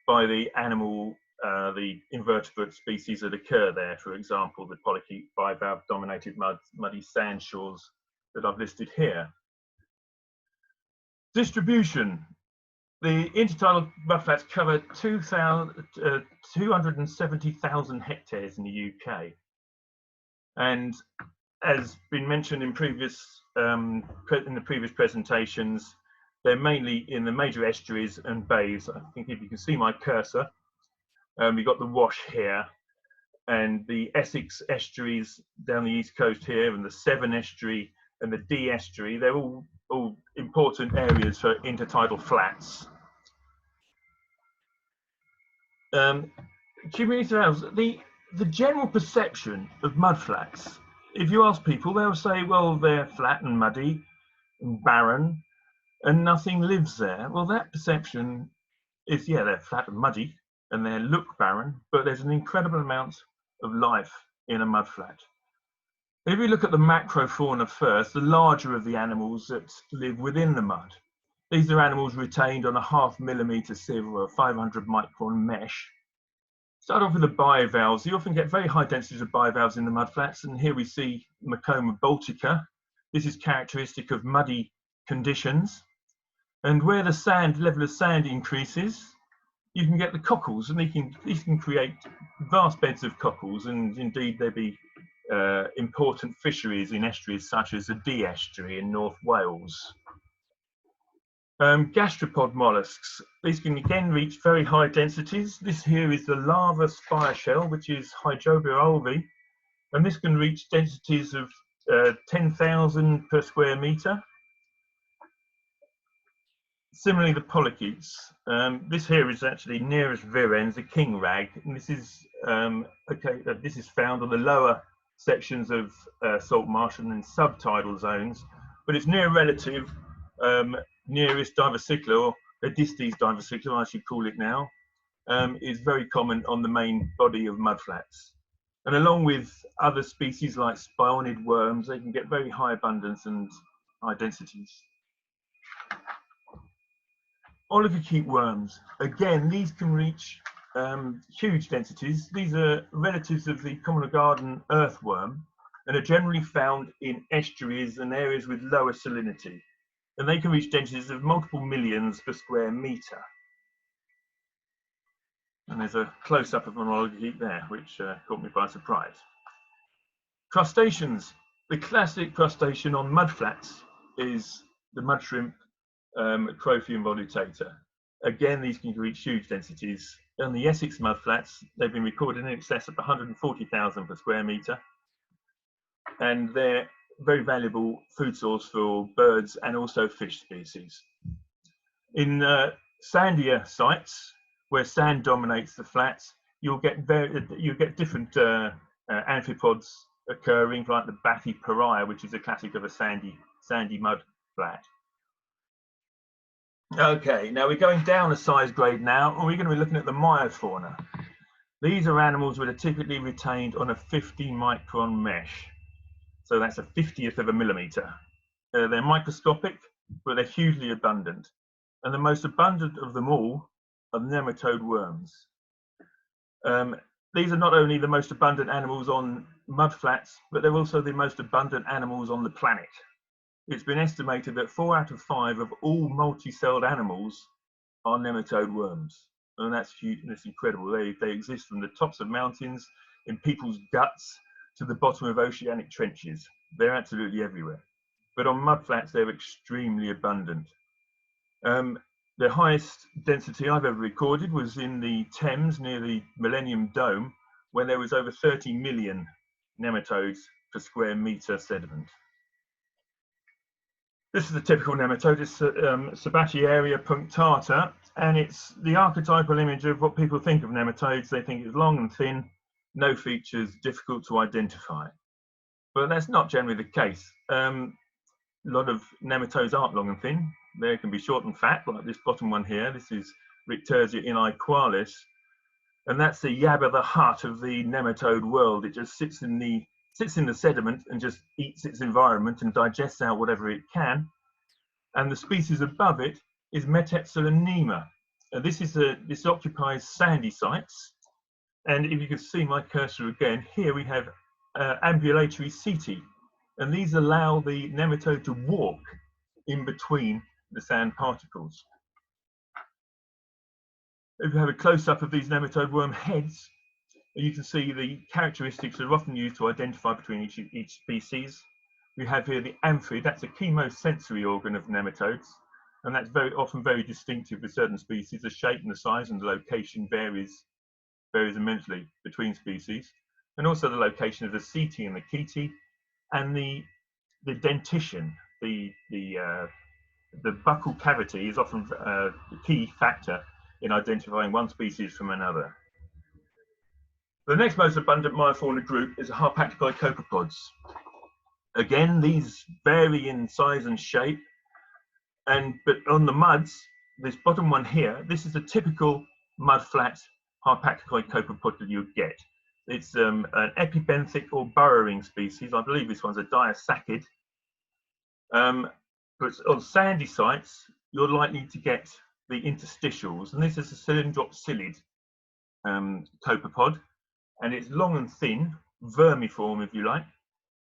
by the animal, the invertebrate species that occur there. For example, the polychaete bivalve dominated muddy sand shores that I've listed here. Distribution. The intertidal mudflats cover 270,000 hectares in the UK, and as been mentioned in the previous presentations, they're mainly in the major estuaries and bays. I think if you can see my cursor, we've got the Wash here, and the Essex estuaries down the east coast here, and the Severn estuary and the Dee estuary. They're all important areas for intertidal flats. Community surrounds, the general perception of mudflats, if you ask people, they'll say, well, they're flat and muddy and barren and nothing lives there. Well, that perception is, yeah, they're flat and muddy and they look barren, but there's an incredible amount of life in a mudflat. If we look at the macrofauna first, the larger of the animals that live within the mud, these are animals retained on a 0.5 millimetre sieve or a 500 micron mesh. Start off with the bivalves. You often get very high densities of bivalves in the mudflats, and here we see Macoma baltica. This is characteristic of muddy conditions. And where the level of sand increases, you can get the cockles, and these can create vast beds of cockles, and indeed there be important fisheries in estuaries such as the Dee estuary in North Wales. Gastropod mollusks, these can again reach very high densities. This here is the larva spire shell, which is Hydrobia ulvi, and this can reach densities of 10,000 per square metre. Similarly, the polychaetes. This here is actually nearest virens, the king rag, and this is this is found on the lower sections of salt marsh and in subtidal zones, but its near relative, nearest diversicula, or Edistes diversicula, I should call it now, is very common on the main body of mudflats. And along with other species like spionid worms, they can get very high abundance and high densities. Oligochaete worms, again, these can reach huge densities. These are relatives of the common garden earthworm and are generally found in estuaries and areas with lower salinity. And they can reach densities of multiple millions per square metre. And there's a close-up of an oligochaete there, which caught me by surprise. Crustaceans. The classic crustacean on mudflats is the mud shrimp, Acrophium volutata. Again, these can reach huge densities. On the Essex mudflats, they've been recorded in excess of 140,000 per square metre. And they're very valuable food source for birds and also fish species. In sandier sites where sand dominates the flats, you'll get different amphipods occurring, like the Bathypariah, which is a classic of a sandy mud flat. Okay, now we're going down a size grade now, and we're going to be looking at the myofauna. These are animals that are typically retained on a 50 micron mesh. So that's a 50th of a millimetre. They're microscopic, but they're hugely abundant. And the most abundant of them all are nematode worms. These are not only the most abundant animals on mudflats, but they're also the most abundant animals on the planet. It's been estimated that 4 out of 5 of all multi-celled animals are nematode worms. And that's huge, that's incredible. They exist from the tops of mountains, in people's guts, to the bottom of oceanic trenches. They're absolutely everywhere. But on mudflats, they're extremely abundant. The highest density I've ever recorded was in the Thames near the Millennium Dome, where there was over 30 million nematodes per square metre sediment. This is a typical nematode, it's Sabatiaria punctata, and it's the archetypal image of what people think of nematodes. They think it's long and thin, no features, difficult to identify. But that's not generally the case. A lot of nematodes aren't long and thin. They can be short and fat, like this bottom one here. This is Ricturgia inaequalis, and that's the Yabba the Hutt of the nematode world. It just sits in the sediment and just eats its environment and digests out whatever it can. And the species above it is Metepsilanema. And this occupies sandy sites. And if you can see my cursor again, here we have ambulatory setae. And these allow the nematode to walk in between the sand particles. If you have a close-up of these nematode worm heads, you can see the characteristics that are often used to identify between each species. We have here the amphid, that's a chemosensory organ of nematodes, and that's often very distinctive with certain species. The shape and the size and the location varies immensely between species, and also the location of the setae and the chaetae, and the dentition, the buccal cavity is often the key factor in identifying one species from another. The next most abundant myofauna group is the harpacticide copepods. Again, these vary in size and shape, but on the muds, this bottom one here, this is a typical mudflat harpacticide copepod that you would get. It's an epibenthic or burrowing species. I believe this one's a diasacid. But on sandy sites, you're likely to get the interstitials, and this is a cylindropsilid copepod, and it's long and thin, vermiform if you like,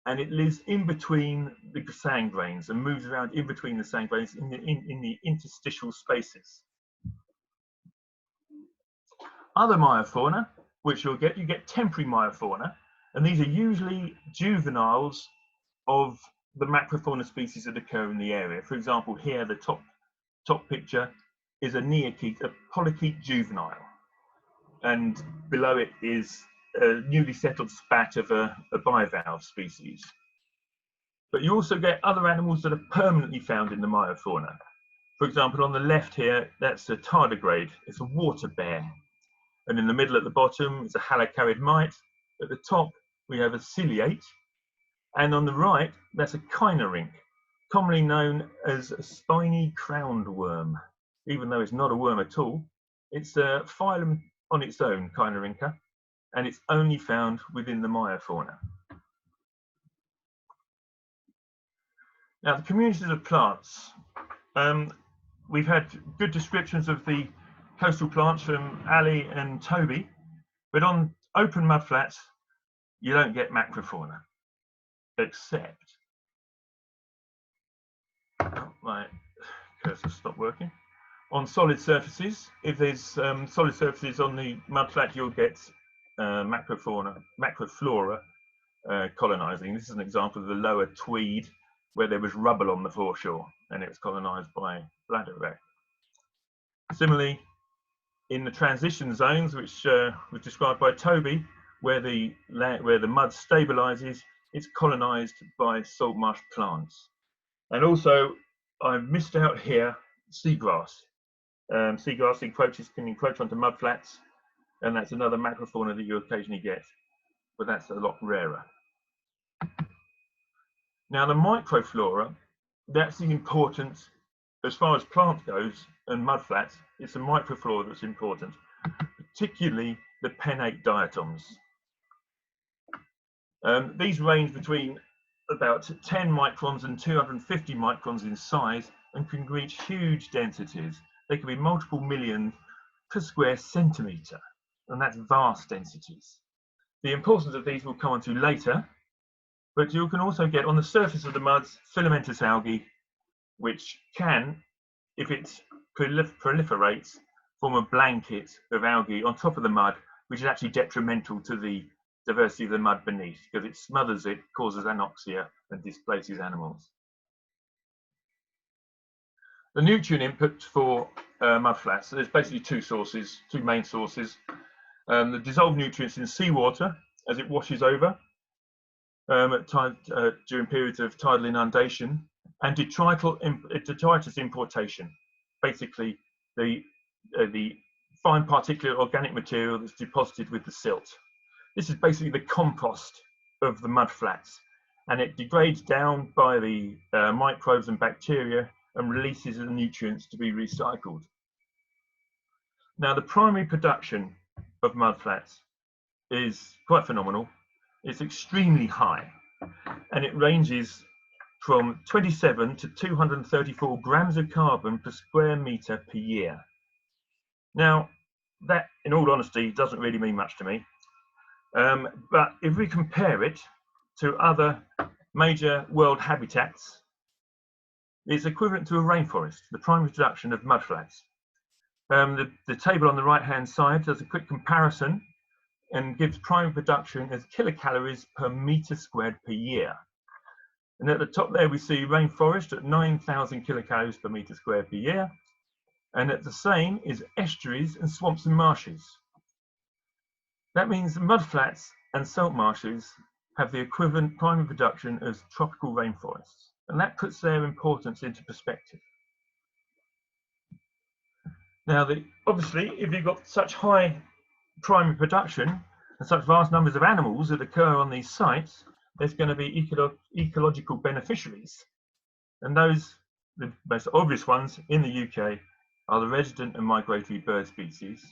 and it lives in between the sand grains and moves around in between the sand grains in the interstitial spaces. Other myofauna, which you get temporary myofauna, and these are usually juveniles of the macrofauna species that occur in the area. For example, here the top picture is a neochaete, a polychaete juvenile, and below it is a newly settled spat of a bivalve species. But you also get other animals that are permanently found in the myofauna. For example, on the left here, that's a tardigrade. It's a water bear. And in the middle at the bottom, it's a halocarid mite. At the top, we have a ciliate. And on the right, that's a chinorhynch, commonly known as a spiny crowned worm. Even though it's not a worm at all, it's a phylum on its own, Chinorhyncha, and it's only found within the myofauna. Now, the communities of plants. We've had good descriptions of the coastal plants from Ali and Toby, but on open mudflats, you don't get macrofauna, except, my cursor stopped working. On solid surfaces, if there's solid surfaces on the mudflat, you'll get macroflora colonizing. This is an example of the lower Tweed, where there was rubble on the foreshore and it was colonized by bladder wreck. Similarly, in the transition zones, which was described by Toby, where the mud stabilizes, it's colonized by salt marsh plants. And also, I've missed out here seagrass. Seagrass can encroach onto mudflats, and that's another macrofauna that you occasionally get, but that's a lot rarer. Now, the microflora, that's the important, as far as plant goes and mudflats, it's the microflora that's important, particularly the pennate diatoms. These range between about 10 microns and 250 microns in size and can reach huge densities. They can be multiple million per square centimetre, and that's vast densities. The importance of these we'll come on to later, but you can also get on the surface of the muds filamentous algae, which can, if it proliferates, form a blanket of algae on top of the mud, which is actually detrimental to the diversity of the mud beneath, because it smothers it, causes anoxia, and displaces animals. The nutrient input for mudflats, so there's basically two main sources. The dissolved nutrients in seawater as it washes over during periods of tidal inundation, and detritus importation, basically the fine particulate organic material that's deposited with the silt. This is basically the compost of the mudflats, and it degrades down by the microbes and bacteria and releases the nutrients to be recycled. Now, the primary production of mudflats is quite phenomenal. It's extremely high, and it ranges from 27 to 234 grams of carbon per square metre per year. Now, that, in all honesty, doesn't really mean much to me. But if we compare it to other major world habitats, it's equivalent to a rainforest, the primary production of mudflats. The table on the right-hand side does a quick comparison and gives primary production as kilocalories per metre squared per year. And at the top there, we see rainforest at 9,000 kilocalories per metre squared per year. And at the same is estuaries and swamps and marshes. That means mudflats and salt marshes have the equivalent primary production as tropical rainforests. And that puts their importance into perspective. Now, obviously, if you've got such high primary production and such vast numbers of animals that occur on these sites, there's going to be ecological beneficiaries. And those, the most obvious ones in the UK, are the resident and migratory bird species,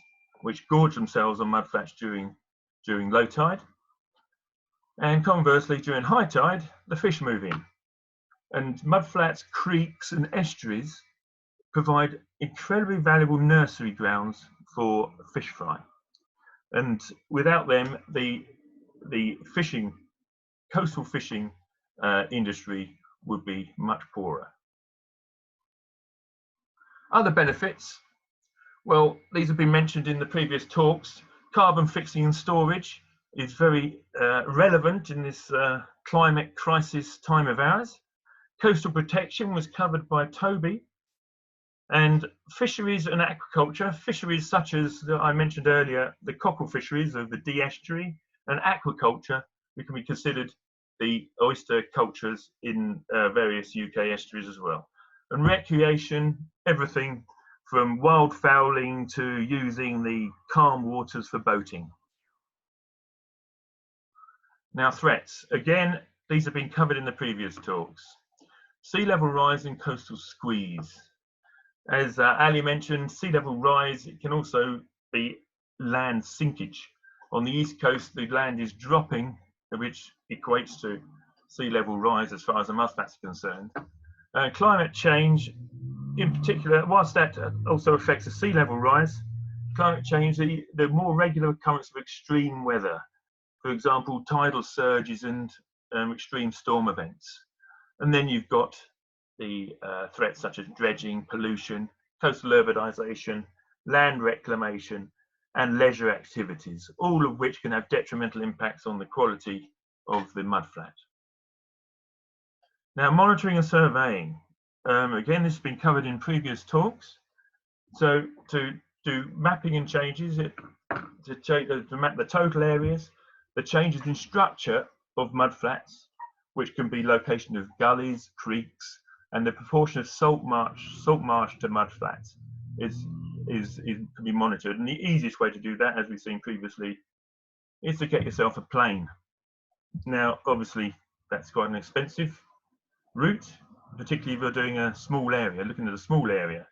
which gorge themselves on mudflats during low tide. And conversely, during high tide, the fish move in. And mudflats, creeks and estuaries provide incredibly valuable nursery grounds for fish fry. And without them, the coastal fishing industry would be much poorer. Other benefits, well, these have been mentioned in the previous talks. Carbon fixing and storage is very relevant in this climate crisis time of ours. Coastal protection was covered by Toby. And fisheries and aquaculture, fisheries such as I mentioned earlier, the cockle fisheries of the Dee estuary, and aquaculture, which can be considered the oyster cultures in various UK estuaries as well. And recreation, everything from wildfowling to using the calm waters for boating. Now, threats. Again, these have been covered in the previous talks. Sea level rise and coastal squeeze. As Ali mentioned, sea level rise, it can also be land sinkage. On the east coast, the land is dropping, which equates to sea level rise as far as the mudflats are concerned. Climate change, in particular, whilst that also affects the sea level rise, climate change, the more regular occurrence of extreme weather, for example, tidal surges and extreme storm events. And then you've got the threats such as dredging, pollution, coastal urbanisation, land reclamation, and leisure activities, all of which can have detrimental impacts on the quality of the mudflat. Now, monitoring and surveying. Again, this has been covered in previous talks. So to do mapping and changes, to map the total areas, the changes in structure of mudflats, which can be location of gullies, creeks, and the proportion of salt marsh to mudflats can be monitored. And the easiest way to do that, as we've seen previously, is to get yourself a plane. Now, obviously, that's quite an expensive route, particularly if you're doing a small area, looking at a small area.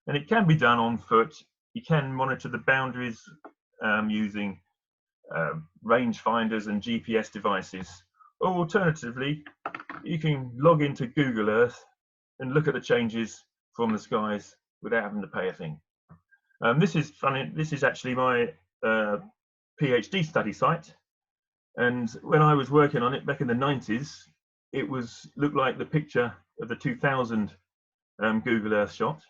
And it can be done on foot. You can monitor the boundaries using range finders and GPS devices. Or alternatively, you can log into Google Earth and look at the changes from the skies without having to pay a thing. This is funny. This is actually my PhD study site. And when I was working on it back in the 90s, it looked like the picture of the 2000 Google Earth shot.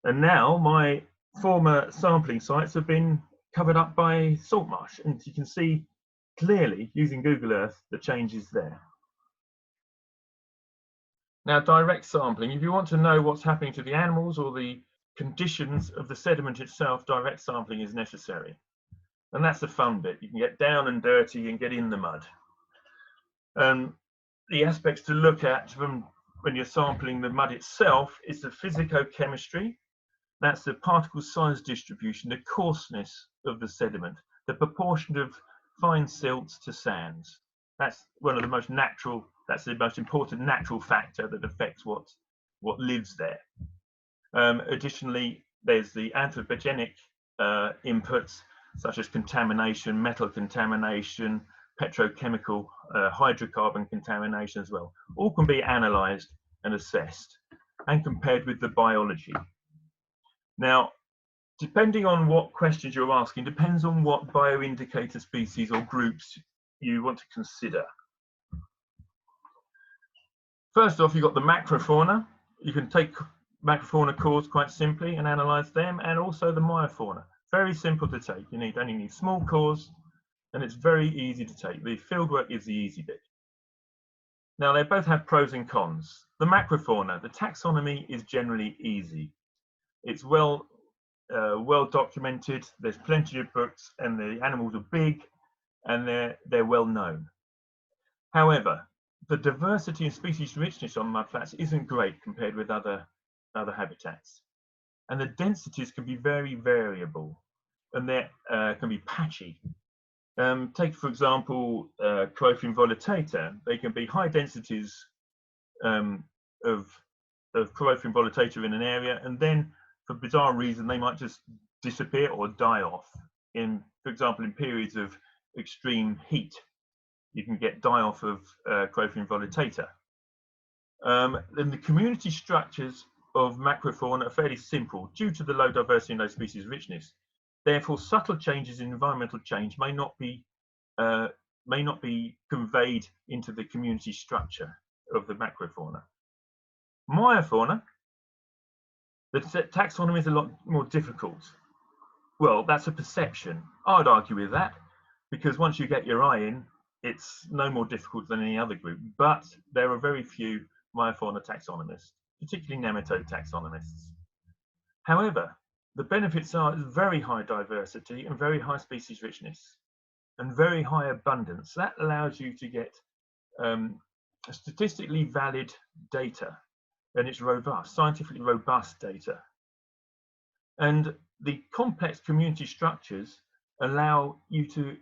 And now my former sampling sites have been covered up by Saltmarsh, and you can see clearly using Google Earth the changes there. Now, direct sampling, if you want to know what's happening to the animals or the conditions of the sediment itself, direct sampling is necessary. And that's the fun bit. You can get down and dirty and get in the mud. The aspects to look at when you're sampling the mud itself is the physicochemistry. That's the particle size distribution, the coarseness of the sediment, the proportion of fine silts to sands. That's one of the most natural, that's the most important natural factor that affects what lives there. Additionally, there's the anthropogenic inputs, such as contamination, metal contamination, petrochemical, hydrocarbon contamination as well. All can be analysed and assessed and compared with the biology. Now, depending on what questions you're asking, depends on what bioindicator species or groups you want to consider. First off, you've got the macrofauna. You can take macrofauna cores quite simply and analyse them, and also the myofauna. Very simple to take. You only need small cores, and it's very easy to take. The fieldwork is the easy bit. Now, they both have pros and cons. The macrofauna, the taxonomy is generally easy. It's well documented. There's plenty of books, and the animals are big, and they're well known. However, the diversity and species richness on mudflats isn't great compared with other habitats, and the densities can be very variable, and they can be patchy. Take, for example, Corypheum volitata. They can be high densities of Corypheum volitata in an area, and then for bizarre reason they might just disappear or die off. For example, in periods of extreme heat, you can get die off of Corypheum volitata. And the community structures of macrofauna are fairly simple due to the low diversity and low species richness. Therefore, subtle changes in environmental change may not be conveyed into the community structure of the macrofauna. Myofauna, the taxonomy is a lot more difficult. Well, that's a perception. I'd argue with that, because once you get your eye in, it's no more difficult than any other group. But there are very few myofauna taxonomists, particularly nematode taxonomists. However, the benefits are very high diversity and very high species richness and very high abundance. That allows you to get statistically valid data, and it's robust, scientifically robust data. And the complex community structures allow you to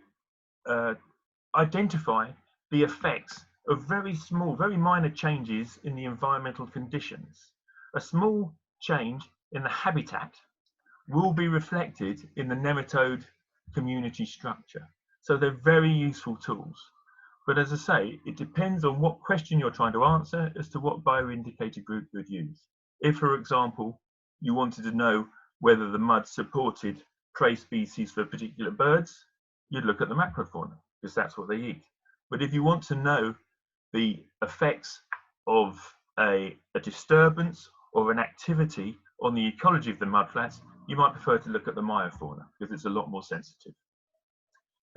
identify the effects of very small, very minor changes in the environmental conditions. A small change in the habitat will be reflected in the nematode community structure. So they're very useful tools. But as I say, it depends on what question you're trying to answer as to what bioindicator group you'd use. If, for example, you wanted to know whether the mud supported prey species for particular birds, you'd look at the macrofauna, because that's what they eat. But if you want to know the effects of a disturbance or an activity on the ecology of the mudflats, you might prefer to look at the myofauna, because it's a lot more sensitive.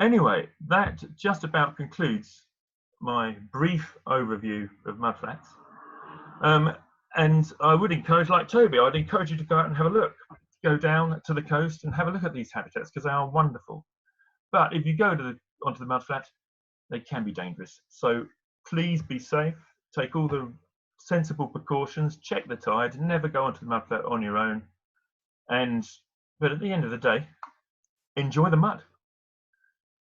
Anyway, that just about concludes my brief overview of mudflats. And I would encourage, like Toby, I'd encourage you to go out and have a look. Go down to the coast and have a look at these habitats, because they are wonderful. But if you go onto the mudflat, they can be dangerous. So please be safe, take all the sensible precautions, check the tide, never go onto the mudflat on your own. But at the end of the day, enjoy the mud.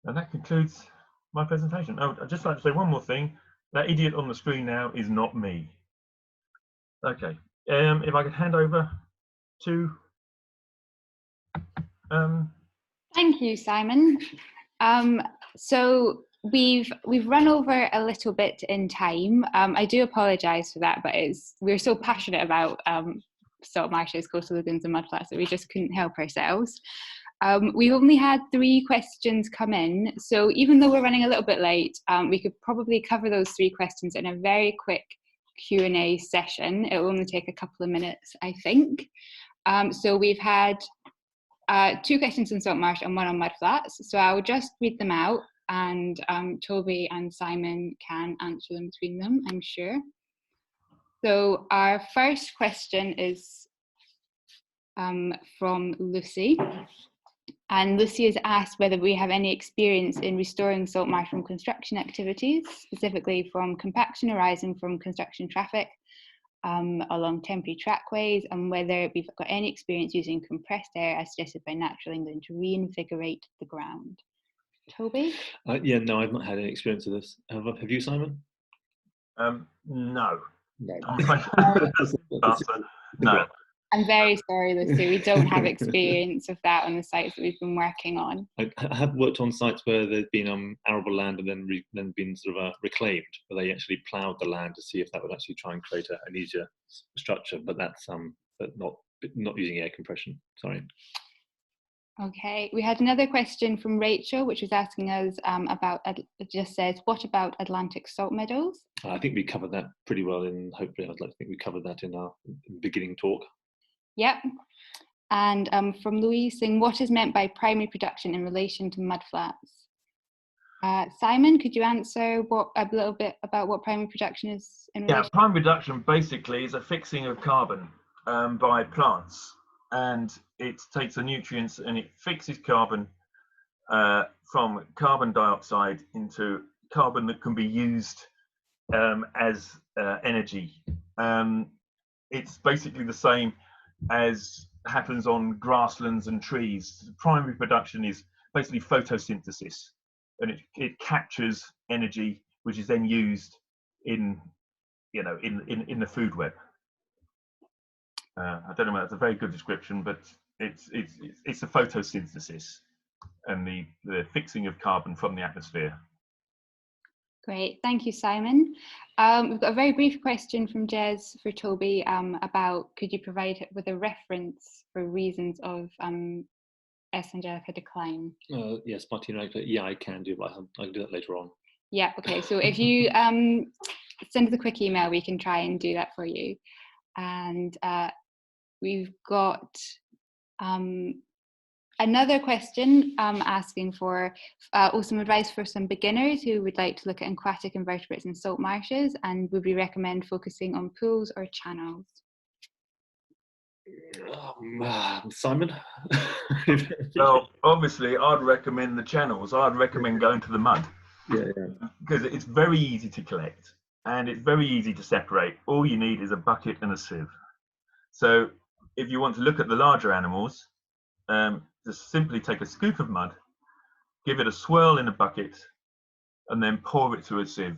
And that concludes my presentation. Oh, I'd just like to say one more thing. That idiot on the screen now is not me. Okay, if I could hand over to... Thank you, Simon. So we've run over a little bit in time. I do apologise for that, but we're so passionate about Saltmarshes, coastal lagoons and mudflats that we just couldn't help ourselves. We've only had 3 questions come in, so even though we're running a little bit late, we could probably cover those 3 questions in a very quick Q&A session. It will only take a couple of minutes, I think. So we've had 2 questions on Saltmarsh and 1 on mudflats, so I'll just read them out, and Toby and Simon can answer them between them, I'm sure. So our first question is from Lucy. And Lucy has asked whether we have any experience in restoring salt marsh from construction activities, specifically from compaction arising from construction traffic along temporary trackways, and whether we've got any experience using compressed air as suggested by Natural England to reinvigorate the ground. Toby? Yeah, no, I've not had any experience of this. Have you, Simon? No. No. No. I'm very sorry, Lucy. We don't have experience of that on the sites that we've been working on. I have worked on sites where there's been arable land and then been sort of reclaimed, where they actually ploughed the land to see if that would actually try and create an easier structure. But that's but not using air compression. Sorry. Okay, we had another question from Rachel, which was asking us about, it just says, what about Atlantic salt meadows? I think we covered that pretty well hopefully I'd like to think we covered that in our beginning talk. Yep. And from Louise saying, what is meant by primary production in relation to mudflats? Simon, could you answer a little bit about what primary production is in relation? Yeah, primary production basically is a fixing of carbon by plants, and it takes the nutrients and it fixes carbon from carbon dioxide into carbon that can be used as energy. It's basically the same as happens on grasslands and trees. Primary production is basically photosynthesis, and it captures energy which is then used in the food web. I don't know, that's a very good description, but it's a photosynthesis and the fixing of carbon from the atmosphere. Great, thank you, Simon. We've got a very brief question from Jez for Toby about, could you provide with a reference for reasons of S. angelica decline? Yes, Martina, yeah, I can do, but I can do that later on. Yeah, okay, so if you send us a quick email, we can try and do that for you. And we've got another question asking for some advice for some beginners who would like to look at aquatic invertebrates in salt marshes, and would we recommend focusing on pools or channels? Simon? Well, obviously, I'd recommend the channels. I'd recommend going to the mud. Yeah. Because it's very easy to collect and it's very easy to separate. All you need is a bucket and a sieve. So if you want to look at the larger animals, just simply take a scoop of mud, give it a swirl in a bucket, and then pour it through a sieve.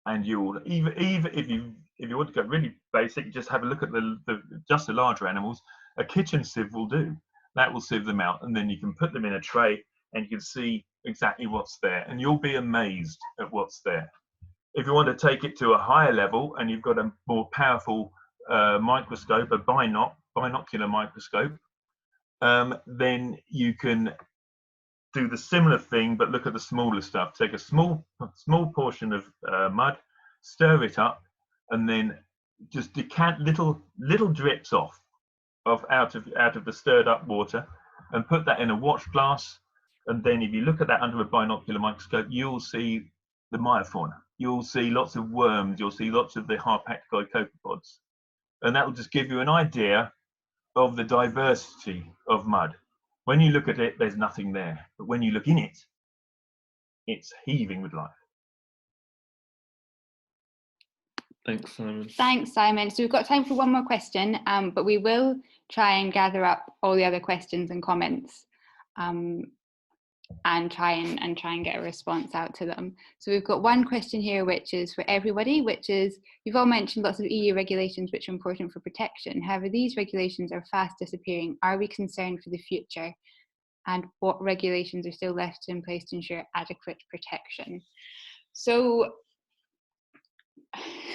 And you'll even if you want to go really basic, just have a look at just the larger animals. A kitchen sieve will do. That will sieve them out, and then you can put them in a tray and you can see exactly what's there, and you'll be amazed at what's there. If you want to take it to a higher level and you've got a more powerful microscope, a binocular microscope, then you can do the similar thing but look at the smaller stuff. Take a small portion of mud, stir it up, and then just decant little drips out of the stirred up water, and put that in a watch glass. And then if you look at that under a binocular microscope, you'll see the myofauna. You'll see lots of worms. You'll see lots of the harpactioid copepods, and that will just give you an idea of the diversity of mud. When you look at it, there's nothing there, but when you look in it, it's heaving with life. Thanks, Simon. Thanks, Simon. So we've got time for one more question, but we will try and gather up all the other questions and comments and try and get a response out to them. So we've got one question here which is for everybody, which is, you've all mentioned lots of EU regulations which are important for protection. However, these regulations are fast disappearing. Are we concerned for the future? And what regulations are still left in place to ensure adequate protection? So,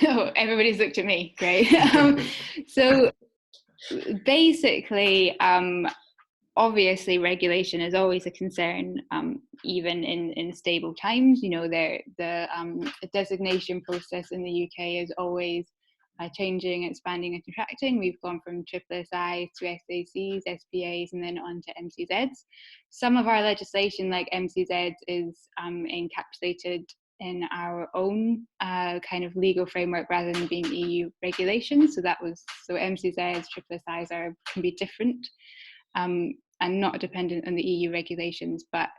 oh, everybody's looked at me, great. So basically, obviously regulation is always a concern, even in stable times. You know, the designation process in the UK is always changing, expanding and contracting. We've gone from SSI to SACs, SPAs, and then on to MCZs. Some of our legislation, like MCZs, is encapsulated in our own kind of legal framework rather than being EU regulations. So MCZs, SSIs can be different and not dependent on the EU regulations. But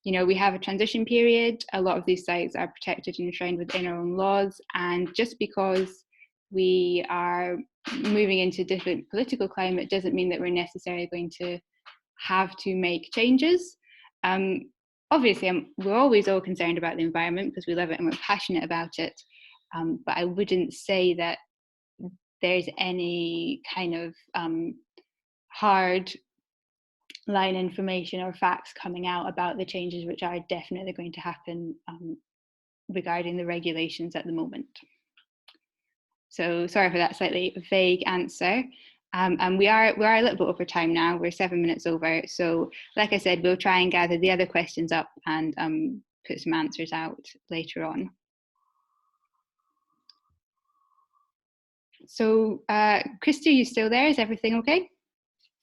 we have a transition period. A lot of these sites are protected and enshrined within our own laws, and just because we are moving into a different political climate doesn't mean that we're necessarily going to have to make changes. Obviously, we're always all concerned about the environment because we love it and we're passionate about it, but I wouldn't say that there's any kind of hard line information or facts coming out about the changes which are definitely going to happen regarding the regulations at the moment. So sorry for that slightly vague answer. And we are a little bit over time now. We're 7 minutes over. So like I said, we'll try and gather the other questions up and put some answers out later on. So Christy, are you still there? Is everything okay?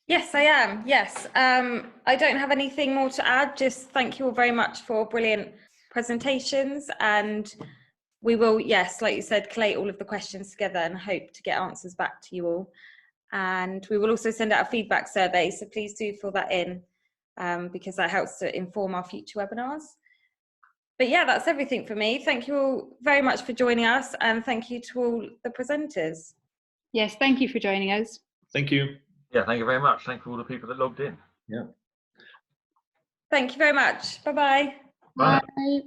Yes, I am. Yes. I don't have anything more to add. Just thank you all very much for brilliant presentations. And we will, yes, like you said, collate all of the questions together and hope to get answers back to you all. And we will also send out a feedback survey, so please do fill that in because that helps to inform our future webinars. But yeah, that's everything for me. Thank you all very much for joining us, and thank you to all the presenters. Yes, thank you for joining us. Thank you. Yeah, thank you very much. Thank you for all the people that logged in. Yeah. Thank you very much. Bye-bye. Bye. Bye.